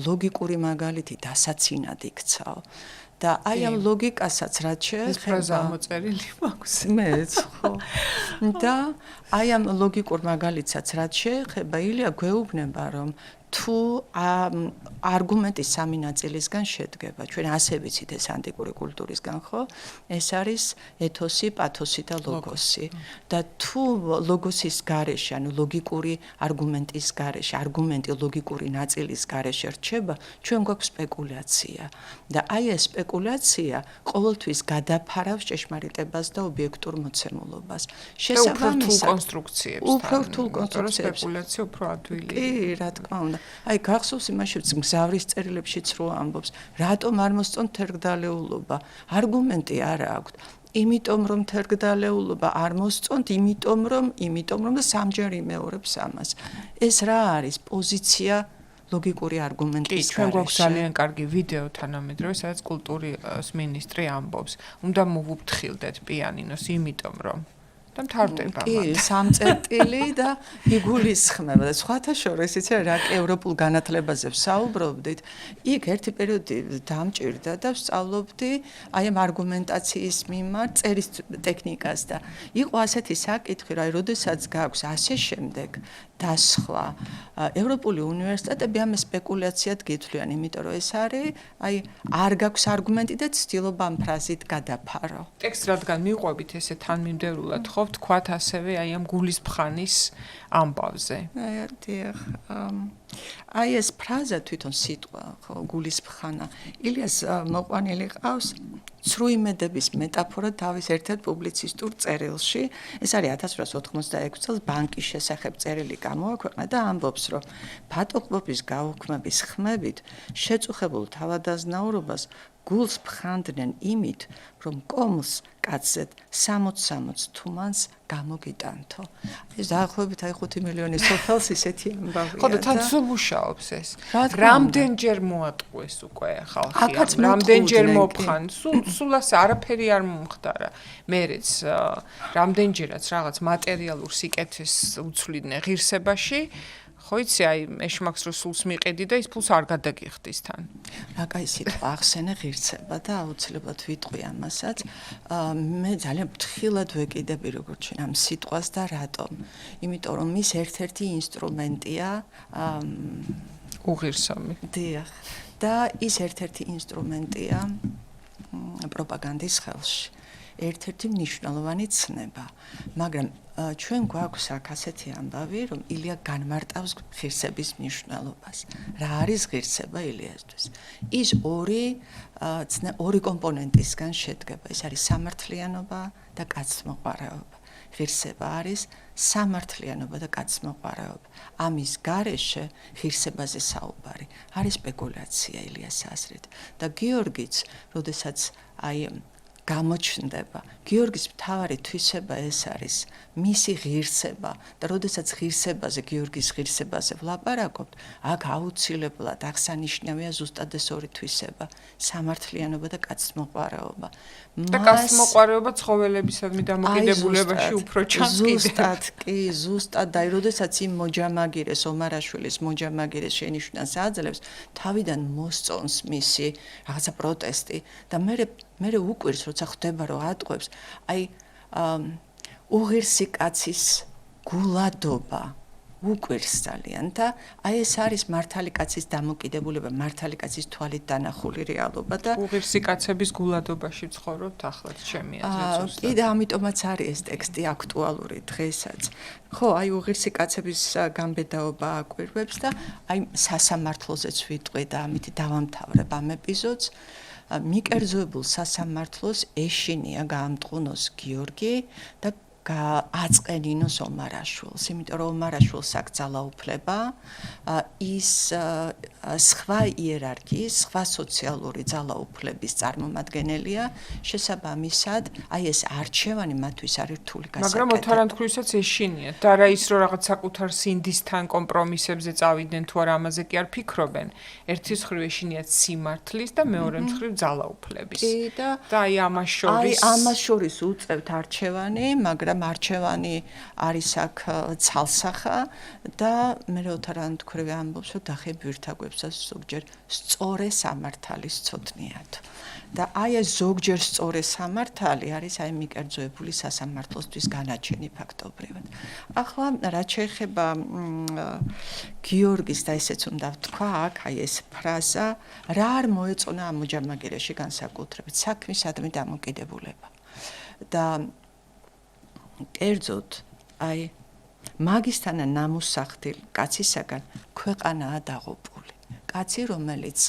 ლოგიკური მაგალითი დასაცინად იქცაო. და აი ამ ლოგიკასაც რაც შეეხება ეს ფრაზა მოწერილი მაქვს მეც ხო და აი ამ ლოგიკურ მაგალითსაც რაც შეეხება ილია გვეუბნება რომ თუ არგუმენტის სამი ნაწილისგან შედგება ჩვენ ასე ვიცით ეს ანტიკური კულტურისგან ხო ეს არის ეთოსი, პათოსი და ლოგოსი და თუ ლოგოსის გარეშე ანუ ლოგიკური არგუმენტის გარეშე არგუმენტი ლოგიკური ნაწილის გარეშე რჩება ჩვენ გვაქვს სპეკულაცია და აი ეს სპეკულაცია ყოველთვის გადაფარავს ჭეშმარიტებას და ობიექტურ მოცემულობას შესაბამისად კონსტრუქციებს უფრო რთულ კონსტრუქციებს სპეკულაცია უფრო ადვილი კი რა თქმა უნდა აი გახსოვს იმაშიც მგზავრის წერილებშიც რო ამბობს რატომ არ მოსწონთ თერგდალეულობა არგუმენტი არ აქვს იმიტომ რომ თერგდალეულობა არ მოსწონთ იმიტომ რომ და სამჯერ იმეორებს ამას ეს რა არის პოზიცია ლოგიკური არგუმენტის ჩვენ გვაქვს ძალიან კარგი ვიდეო თანამედროვე სადაც კულტურის მინისტრი ამბობს უნდა მოვუფრთხილდეთ პიანინოს იმიტომ რომ და მთავრდება კი სამწერტილი და იგულისხმება და სხვათა შორის იცი რა ევროპულ განათლებაზე ვსაუბრობდით იქ ერთი პერიოდი დამჭირდა და ვსწავლობდი აი ამ არგუმენტაციის მიმართ წერის ტექნიკას და იყო ასეთი საკითხი რა როდესაც გაქვს ასე შემდეგ დასხვა ევროპული უნივერსიტეტები ამ სპეკულაციად გითვლიან იმიტომ რომ ეს არის აი არ გაქვს არგუმენტი და ცდილობა ამ ფრაზით გადაფარო ტექსტ რადგან მიყვებით ესე თანმიმდევრულად ხო ვთქვათ ასევე აი ამ გულისფხანის ამბავზე დიახ აი ეს ფრაზა თვითონ სიტყვა ხო გულისფხანა ილიას მოყვანილი ყავს ცრუიმედების მეტაფორა თავის ერთ-ერთ პუბლიცისტურ წერილში ეს არის 1886 წელს ბანკის შესახებ წერილი გამოაქვეყნა და ამბობს რომ ფატოყბობის გაუქმების ხმებით შეწუხებულ თავადაზნაურობას გულს ფხანდნენ იმით რომ კომს კაცზე 60 თუმანს გამოგიტანთო ეს დაახლოებით აი 5 მილიონი სოფელს ისეთი ამბავია ხო და თან მუშაობს ეს რამდენჯერ მოატყუეს უკვე ხალხი რამდენჯერ მოფხან სულ ასე არაფერი არ მომხდარა მერეც რამდენჯერაც რაღაც მატერიალურ სიკეთეს უცვლიდნენ ღირსებაში ხო იცი აი ეშმაკს რო სულს მიყედი და ის ფულს არ გადაგიხდის თან რა კაი სიტყვა ახსენე ღირსება და აუცილებლად ვიტყვი ამასაც მე ძალიან ფრთხილად ვეკიდები როგორც ჩვენ ამ სიტყვას და რატომ იმიტომ რომ ის ერთ-ერთი ინსტრუმენტია უღირსამი დიახ და ის ერთ-ერთი ინსტრუმენტია პროპაგანდის ხელში ერთ-ერთი მნიშვნელოვანი ცნება მაგრამ ჩვენ გვაქვს აქ ასეთი ამბავი რომ ილია განმარტავს ღირსების მნიშვნელობას რა არის ღირსება ილიასთვის ის ორი კომპონენტისგან შედგება ეს არის სამართლიანობა და კაცმოყვარეობა ღირსება არის სამართლიანობა და კაცმოყვარეობა ამის გარეშე ღირსებაზე საუბარი არის სპეკულაცია ილიას აზრით და გიორგიც როდესაც აი გამოჩნდება გიორგის მთავარი თვისება ეს არის მისი ღირსება და როდესაც ღირსებაზე გიორგის ღირსებაზე ვლაპარაკობთ აქ აუცილებლად აღსანიშნავია ზუსტად ეს ორი თვისება სამართლიანობა და კაცმოყვარეობა და კაცმოყვარეობა ცხოველებისადმი დამოკიდებულებაში უფრო ჩანს კი ზუსტად და როდესაც იმ მოჯამაგირეს ომარაშვილის მოჯამაგირეს შენიშვნას აძლევს თავიდან მოსწონს მისი რაღაცა პროტესტი და მე უკვირს როცა ხვდება რომ ატყვევს აი უღირსი კაცის გულადობა უკვირს ძალიან და აი ეს არის მართალი კაცის დამოკიდებულება მართალი კაცის თვალით დანახული რეალობა და უღირსი კაცების გულადობაში ვცხოვრობთ ახლაც ჩემი აზრით ზუსტად კი და ამიტომაც არის ეს ტექსტი აქტუალური დღესაც ხო აი უღირსი კაცების გამბედაობა აკვირვებს და აი სასამართლოზეც ვიტყვი და ამით დავამთავრებ ამ ეპიზოდს მიკერძოებულ სასამართლოს ეშინია გაამტყუნოს გიორგი და აწყენინოს ომარაშვილს, იმიტომ რომ ომარაშვილს აკრძალა უფლება ის სხვა იერარქიის, სხვა სოციალური ძალაუფლების წარმომადგენელია, შესაბამისად, აი ეს არჩევანი მათთვის არის რთული გასაკეთებელი. მაგრამ ოთარანთქვრივსაც ეშინიათ და რა ის რომ რაღაც საკუთარ სინდისთან კომპრომისებზე წავიდნენ თუ არა ამაზე კი არ ფიქრობენ. ერთის მხრივ ეშინიათ სიმართლის და მეორე მხრივ ძალაუფლების. და აი ამას შორის უწევთ არჩევანი, მაგრამ არჩევანი არის აქ ცალსახა და მე ოთარანთქვრივი ამბობს, რომ დახები ვირთაგვებსაც ზოგჯერ სწორე სამართალი სცოდნიათ. და აი ეს ზოგჯერ სწორე სამართალი არის აი მიკერძოებული სასამართლოსთვის განაჩენი ფაქტობრივად. ახლა რაც შეეხება გიორგის და ესეც უნდა ვთქვა აქ აი ეს ფრაზა რა არ მოეწონა ამ მოჯამაგირეში განსაკუთრებით საქმისადმი დამოკიდებულება. და კერძოდ აი მაგისთანა ნამუსახთილ კაცისაგან ქვეყანაა დაღუპული. კაცი რომელიც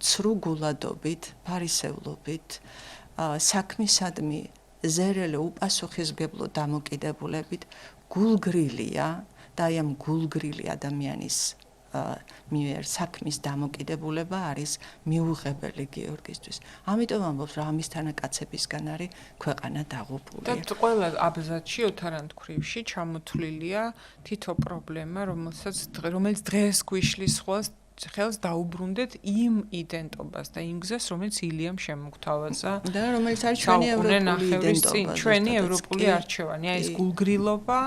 ცრუ გულადობით, ფარისევლობით, საქმისადმი ზერელე უპასუხისმგებლო დამოკიდებულებით გულგრილია და აი ამ გულგრილი ადამიანის მიერ საქმის დამოკიდებულება არის მიუღებელი გიორგისთვის. ამიტომ ამბობს, რომ ამისთანა კაცებისგან არის ქვეყანა დაღუპული. და ყველა აბზაცში ოთარანთქვრივში ჩამოთვლილია თითო პრობლემა, რომელიც დღეს გვიშლის ხელს დაუბრუნდეთ იმ იდენტობას და იმ გზას, რომელიც ილიამ შემოგთავაზა. და რომელიც არის ჩვენი ევროპული იდენტობა. ჩვენი ევროპული არჩევანი, აი ეს გულგრილობა,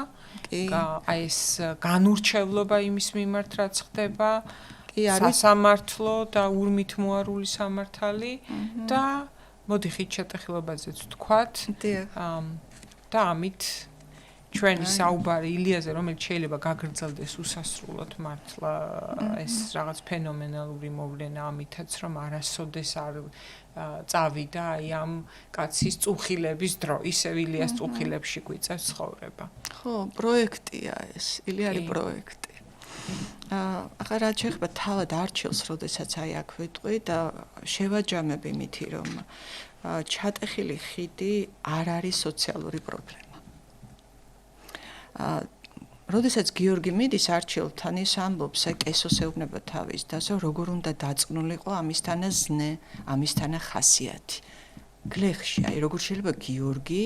აი ეს განურჩევლობა იმის მიმართ, რაც ხდება, სასამართლო და ურმით მოარული სამართალი და მოდი ხით შეტეხილობაზეც ვთქვათ. და ამით ჩვენი საუბარი ილიაზე, რომელიც შეიძლება გაგრძელდეს უსასრულოდ მართლა ეს რაღაც ფენომენალური მოვლენა ამითაც, რომ არასოდეს არ წავიდა აი ამ კაცის წუხილების დრო, ისევ ილიას წუხილებში გვიწევს ცხოვრება. ხო, პროექტია ეს, ილია არის პროექტი. ახლა რაც შეეხება თავად არჩილს, როდესაც აი აქ ვიტყვი და შევაჯამებ იმითი, რომ ჩატეხილი ხიდი არ არის სოციალური პრობლემა. როდესაც გიორგი მიდის არჩილთან ის ამბობს, კესოს ეუბნება თავის დასო, როგორ უნდა დაწნულიყო ამისთანა ზნე, ამისთანა ხასიათი. გლეხში, აი როგორ შეიძლება გიორგი,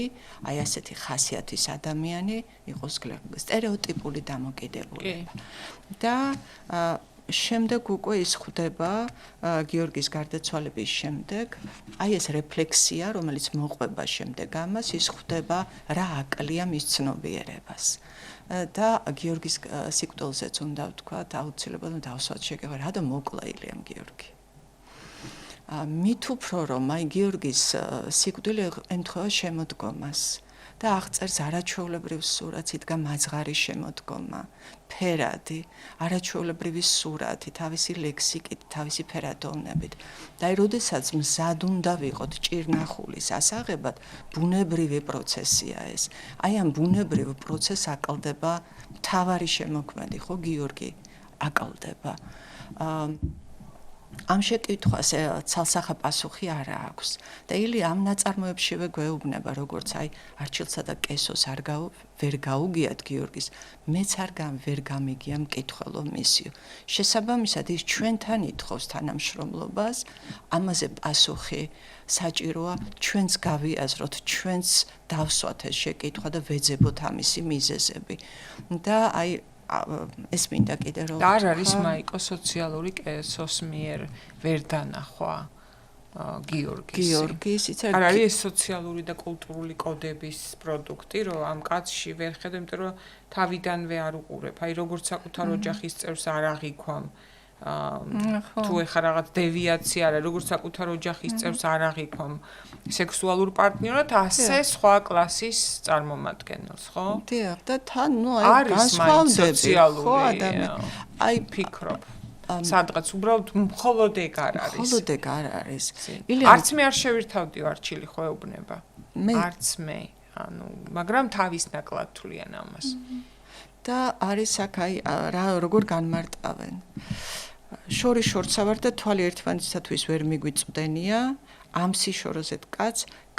აი ასეთი ხასიათის ადამიანი იყოს გლეხში, სტერეოტიპული დამოკიდებულება. და შემდეგ უკვე ის ხვდება გიორგის გარდაცვალების შემდეგ, აი ეს რეფლექსია, რომელიც მოყვება შემდეგ ამას, ის ხვდება რა აკლია მის ცნობიერებას. და გიორგის სიკვდილზეც უნდა ვთქვათ, აუცილებლად დავსვათ შეკება, რა და მოკლა ილიამ გიორგი. მით უფრო რომ აი გიორგის სიკვდილი ემთხვევა შემოდგომას და აღწერს არაჩვეულებრივ სურათს, იდგა მაძღარი შემოდგომა, ფერადი, არაჩვეულებრივი სურათი, თავისი ლექსიკით, თავისი ფერადოვნებით. და აი როდესაც მზად უნდა ვიყოთ ჭირნახულის ასაღებად, ბუნებრივი პროცესია ეს. აი ამ ბუნებრივ პროცესს აკლდება მთავარი შემოქმედი, ხო გიორგი აკლდება. ამ შეკითხვას ცალსახა პასუხი არ აქვს და ილია ამ ნაწარმოებშივე გვეუბნება როგორც აი არჩილსა და კესოს ვერ გაუგიათ გიორგის მეც ვერ გამიგია მკითხველო მისიო შესაბამისად ის ჩვენთან ითხოვს თანამშრომლობას ამაზე პასუხი საჭიროა ჩვენც გავიაზროთ ჩვენც დავსვათ ეს შეკითხვა და ვეძებოთ ამისი მიზეზები და აი ეს მინდა კიდე რომ არ არის მაიკო სოციალური კესოს მიერ ვერ დანახვა გიორგის არ არის ეს სოციალური და კულტურული კოდების პროდუქტი რომ ამ კაცში ვერ ხედავ იმიტომ რომ თავიდანვე არ უყურებ აი როგორც საკუთარ ოჯახის წევრს არ აღიქვამ თუ ეხა რაღაც დევიაცია არა როგორც საკუთარ ოჯახის წევრს არ აღიქვამ სექსუალურ პარტნიორად ასე სხვა კლასის წარმომადგენელს ხო? დიახ და თან ნუ აი განსხვავდები ხო ადამიანი აი ფიქრობ სადღაც უბრალოდ მხოლოდ ეგ არ არის მხოლოდ ეგ არ არის არც მე არ შევირთავდი არჩილი ხო ეუბნება არც მე ანუ მაგრამ თავის ნაკლად თვლიან ამას და არის აქ აი რა როგორ განმარტავენ შორის შორსა ვარ და თვალი ერთმანეთისათვის ვერ მიგვიწვდენია ამ სიშოროზეთ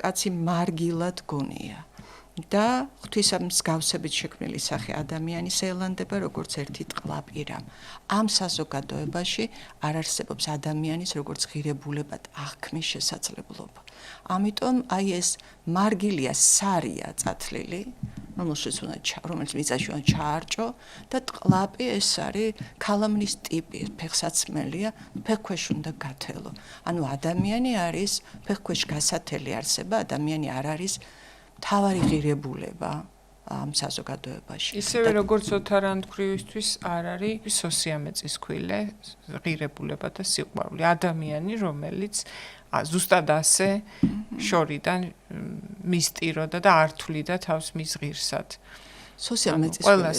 კაცი მარგილად გონია და ღვთისმსგავსებით შექმნილი სახე ადამიანის ელანდება როგორც ერთი ტყლაპირა. ამ საზოგადოებაში არ არსებობს ადამიანის როგორც ღირებულებად აღქმის შესაძლებლობა. ამიტომ აი ეს მარგილია სარია წათლილი, რომელიც მიწაში უნდა ჩაარჭო და ტყლაპი ეს არის ქალამნის ტიპი, ფეხსაცმელია, ფეხქვეშ უნდა გათელო. ანუ ადამიანი არის ფეხქვეშ გასათელი არსება, ადამიანი არ არის თავარი ღირებულება ამ საზოგადოებაში. ისევე როგორც ოთარანთქვრივისთვის არ არის სოციამეწისქვილე, ღირებულება და სიყვარული. ადამიანი, რომელიც ზუსტად ასე შორიდან მისტიროდა და ართვლიდა თავს მის ღირსად. სოციალმეწისქვილე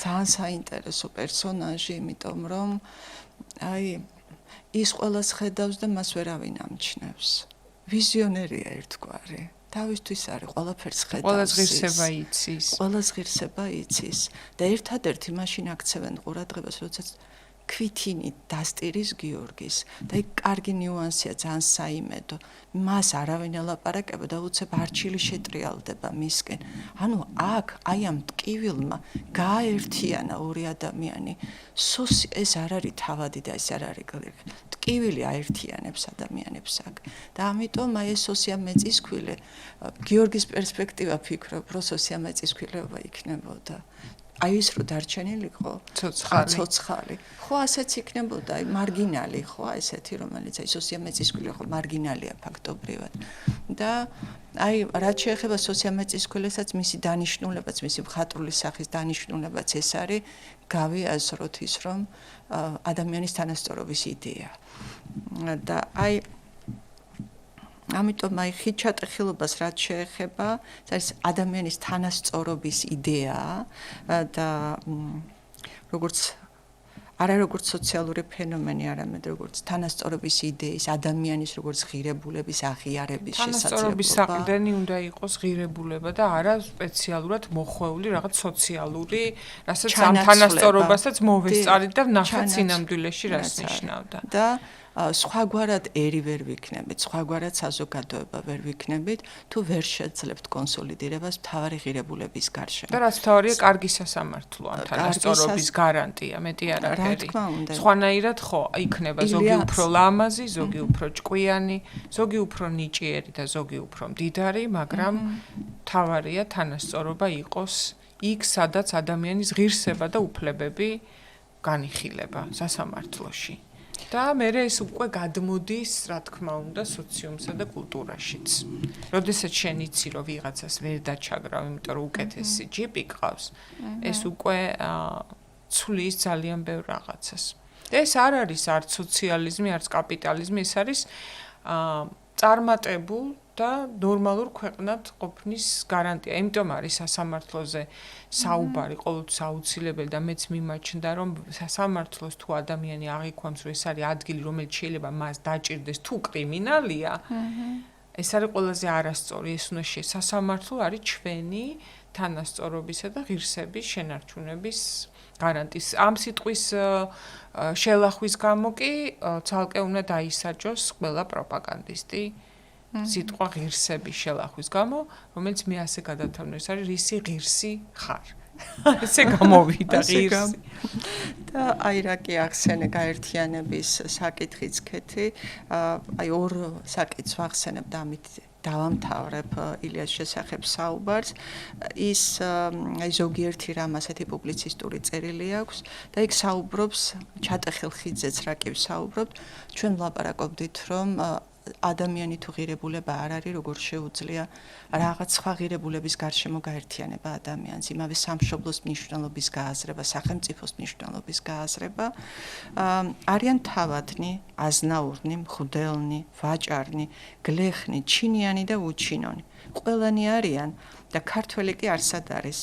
ძალიან საინტერესო პერსონაჟი, იმიტომ რომ აი ის ყველას ხედავს და მას ვერავინ ამჩნევს. ვიზიონერია ერთგვარი. თავისთვის არის ყველაფერს ხედავს. ყველას ღირსება იცის. ყველას ღირსება იცის და ერთადერთი მაშინ აქცევენ ყურადღებას, როდესაც ქვითინი დასტირის გიორგის და იქ კარგი ნიუანსია ძალიან საიმედო. მას არავინ ელაპარაკება და უცებ არჩილი შეტრიალდება მისკენ. ანუ აქ აი ამ ტკივილმა გააერთიანა ორი ადამიანი. ეს არ არის თავადი და ეს არ არის ტკივილი აერთიანებს ადამიანებს აქ. და ამიტომ აი ეს სოციამეწისქვილე გიორგის პერსპექტივა ფიქრობ, რომ სოციამეწისქვილეობა იქნებოდა. აი ის რო დარჩენილიყო ცოცხალი. ხო ასეც იქნებოდა, აი მარგინალი ხო ესეთი, რომელიც აი სოციამეწისქვილი ხო მარგინალია ფაქტობრივად. და აი რაც შეეხება სოციამეწისქვილესაც, მისი დანიშნულებაც, მისი მხატვრული სახის დანიშნულებაც ეს არის გავიაზროთ ის, რომ ადამიანის თანასწორობის იდეა. და აი ამიტომ აი ხიჩატეხილობას რაც შეეხება, ეს არის ადამიანის თანასწორობის იდეა და როგორც სოციალური ფენომენი, არამედ როგორც თანასწორობის იდეის, ადამიანის როგორც ღირებულების აღიარების შესაძლებლობა. თანასწორობის საყრდენი უნდა იყოს ღირებულება და არა სპეციალურად მოხვეული რაღაც სოციალური, რასაც ამ თანასწორობასაც მოვესწარით და ვნახოთ სინამდვილეში რას ნიშნავდა. და სხვაგვარად ერი ვერ ვიქნებით, სხვაგვარად საზოგადოება ვერ ვიქნებით, თუ ვერ შეძლებთ კონსოლიდირებას მთავარი ღირებულების გარშემო. და რაც თავარია, კარგი სასამართლო ან თანასწორობის გარანტია, მეტი არ არის. სხვანაირად ხო, იქნება ზოგი უფრო ლამაზი, ზოგი უფრო ჭკვიანი, ზოგი უფრო ნიჭიერი და ზოგი უფრო მდიდარი, მაგრამ თავარია თანასწორობა იყოს იქ, სადაც ადამიანის ღირსება და უფლებები განიხილება სასამართლოში. და მე ეს უკვე გადმოდის, რა თქმა უნდა, სოციუმსა და კულტურაშიც. როდესაც შენ იცი, რომ ვიღაცას ვერ დაჩაგრავ, იმიტომ რომ უკეთესი ჯიპი ყავს, ეს უკვე ცვლის ძალიან ბევრ რაღაცას. ეს არ არის არც სოციალიზმი, არც კაპიტალიზმი, ეს არის წარმატებულ და ნორმალურ ქვეყნად ყოფნის გარანტია. იმიტომ არის სასამართლოზე საუბარი ყოველთვის აუცილებელი და მეც მიმაჩნდა, რომ სასამართლოს თუ ადამიანი აღიქვამს, რომ ეს არის ადგილი, რომელიც შეიძლება მას დაჭირდეს თუ კრიმინალია, ეს არის ყველაზე არასწორი. ეს უნდა სასამართლო არის ჩვენი თანასწორობისა და ღირსების შენარჩუნების გარანტის. ამ სიტყვის შელახვის გამო კი ცალკე უნდა დაისაჯოს ყველა პროპაგანდისტი. სიტყვა ღირსების შელახვის გამო, რომელიც მე ასე გადათავნე, ეს არის რისი ღირსი ხარ. ესე გამოვიდა ღირსი. და აი რა კი ახსენე გაერთიანების საკითხიც ქეთი, აი ორ საკითხს ვახსენებ და ამით დავამთავრებ ილიას შესახებ საუბარს. ის აი ზოგიერთი რამ ასეთი პუბლიცისტური წერილი აქვს და იქ საუბრობს ჩატეხილ ხიძეც რა კი საუბრობთ, ჩვენ ვლაპარაკობდით რომ ადამიანი თუ ღირებულება არ არის, როგორ შეუძლია რაღაც სხვა ღირებულების გარშემო გაერთიანება ადამიანს, იმავე სამშობლოს მნიშვნელობის გააზრება, სახელმწიფოს მნიშვნელობის გააზრება, არიან თავადნი, აზნაურნი, მღვდელნი, ვაჭარნი, გლეხნი, ჩინიანი და უჩინონი. ყველანი არიან და ქართველი კი არსად არის.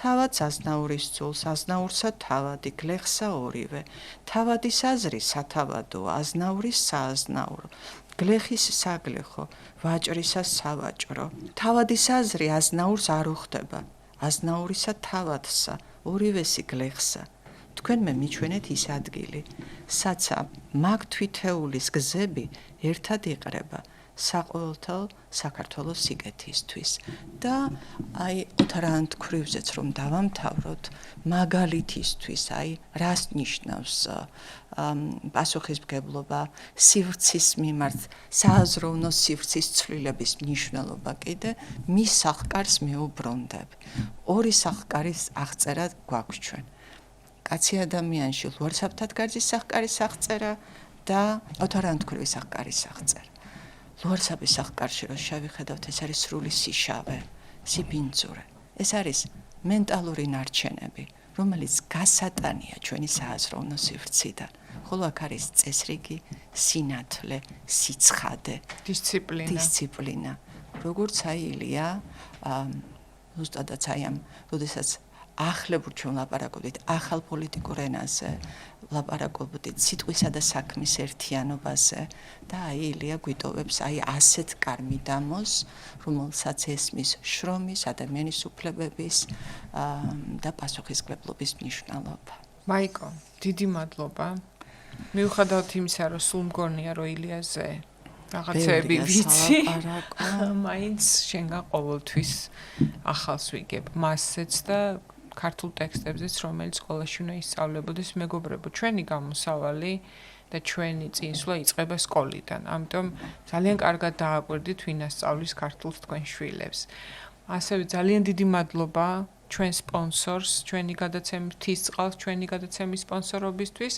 თავადს აზნაურის ძულს, აზნაურსა თავადი, გლეხსა ორივე. თავადის აზრი სათავადო, აზნაურის სააზნაურო. გლეხის საგლეხო, ვაჭრისა სავაჭრო. თავადის აზრი აზნაურს არ უხდება, აზნაურისა თავადსა, ორივესი გლეხსა. თქვენმე მიჩვენეთ ის ადგილი, საცა მაგ თვითეულის გზები ერთად იყრება, საყოველთაო საქართველოს სიკეთისთვის. და აი ოთარანთ ქვრივზეც რომ დავამთავროთ, მაგალითისთვის, აი რას ნიშნავს პასუხისმგებლობა სივრცის მიმართ, სააზროვნო სივრცის ცვლილების მნიშვნელობა კიდე მის სახკარს მეუბრუნდებ. ორი სახკარის აღწერა გვაქვს ჩვენ. კაცი ადამიანში ლუარსაბთად გარძის სახკარის აღწერა და ოთარანთ ქვრივის სახკარის აღწერა. ლუარსაბის სახკარში რო შევიხედავთ, ეს არის სრული სიშავე, სიბინძურე. ეს არის მენტალური ნარჩენები, რომელიც გასატანია ჩვენი სააზროვნო სივრციდან. ხოლო აქ არის წესრიგი, სინათლე, სიცხადე, დისციპლინა. როგორც აი ილია, ზუსტადაც აი ამ, როდესაც ახლებურ ჩვენ ლაპარაკობდით ახალ პოლიტიკურ ენაზე, ლაპარაკობდით სიტყვისა და საქმის ერთიანობაზე და აი ილია გვიტოვებს აი ასეთ კარმიდამოს, რომელსაც ესმის შრომის, ადამიანის უფლებების და პასუხისმგებლობის მნიშვნელობა. მაიკო, დიდი მადლობა. მიუხედავად იმისა, რომ სულ მგონია, რომ ილიაზე რაღაცები ვიცი, მაინც შენგან ყოველთვის ახალს ვიგებ მასეც და ქართულ ტექსტებზეც, რომელიც სკოლაში უნდა ისწავლებოდეს. მეგობრებო, ჩვენი გამოსავალი და ჩვენი წინსვლა იწყება სკოლიდან. ამიტომ ძალიან კარგად დააკვირდით, ვინ ასწავლის ქართულს თქვენ შვილებს. ასევე ძალიან დიდი მადლობა ჩვენ სპონსორს, ჩვენი გადაცემის თისწყალს, ჩვენი გადაცემის სპონსორობისთვის.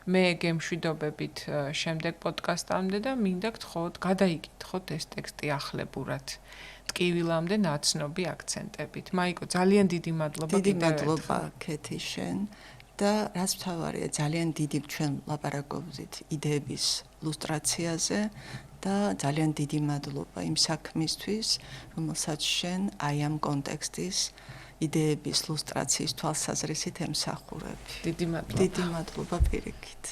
მე გემშვიდობებით შემდეგ პოდკასტამდე და მინდა გთხოვოთ, გადაიკითხოთ ეს ტექსტი ახლებურად. ტკივილამდე ნაცნობი აქცენტებით. მაიკო, ძალიან დიდი მადლობა კიდევ ერთხელ. დიდი მადლობა ქეთი შენ და რაც მთავარია, ძალიან დიდი ჩვენ ლაპარაკობდით იდეების ლუსტრაციაზე და ძალიან დიდი მადლობა იმ საქმისთვის, რომელსაც შენ აი ამ კონტექსტის იდეების ლუსტრაციის თვალსაზრისით ემსახურებ. დიდი მადლობა. დიდი მადლობა პირიქით.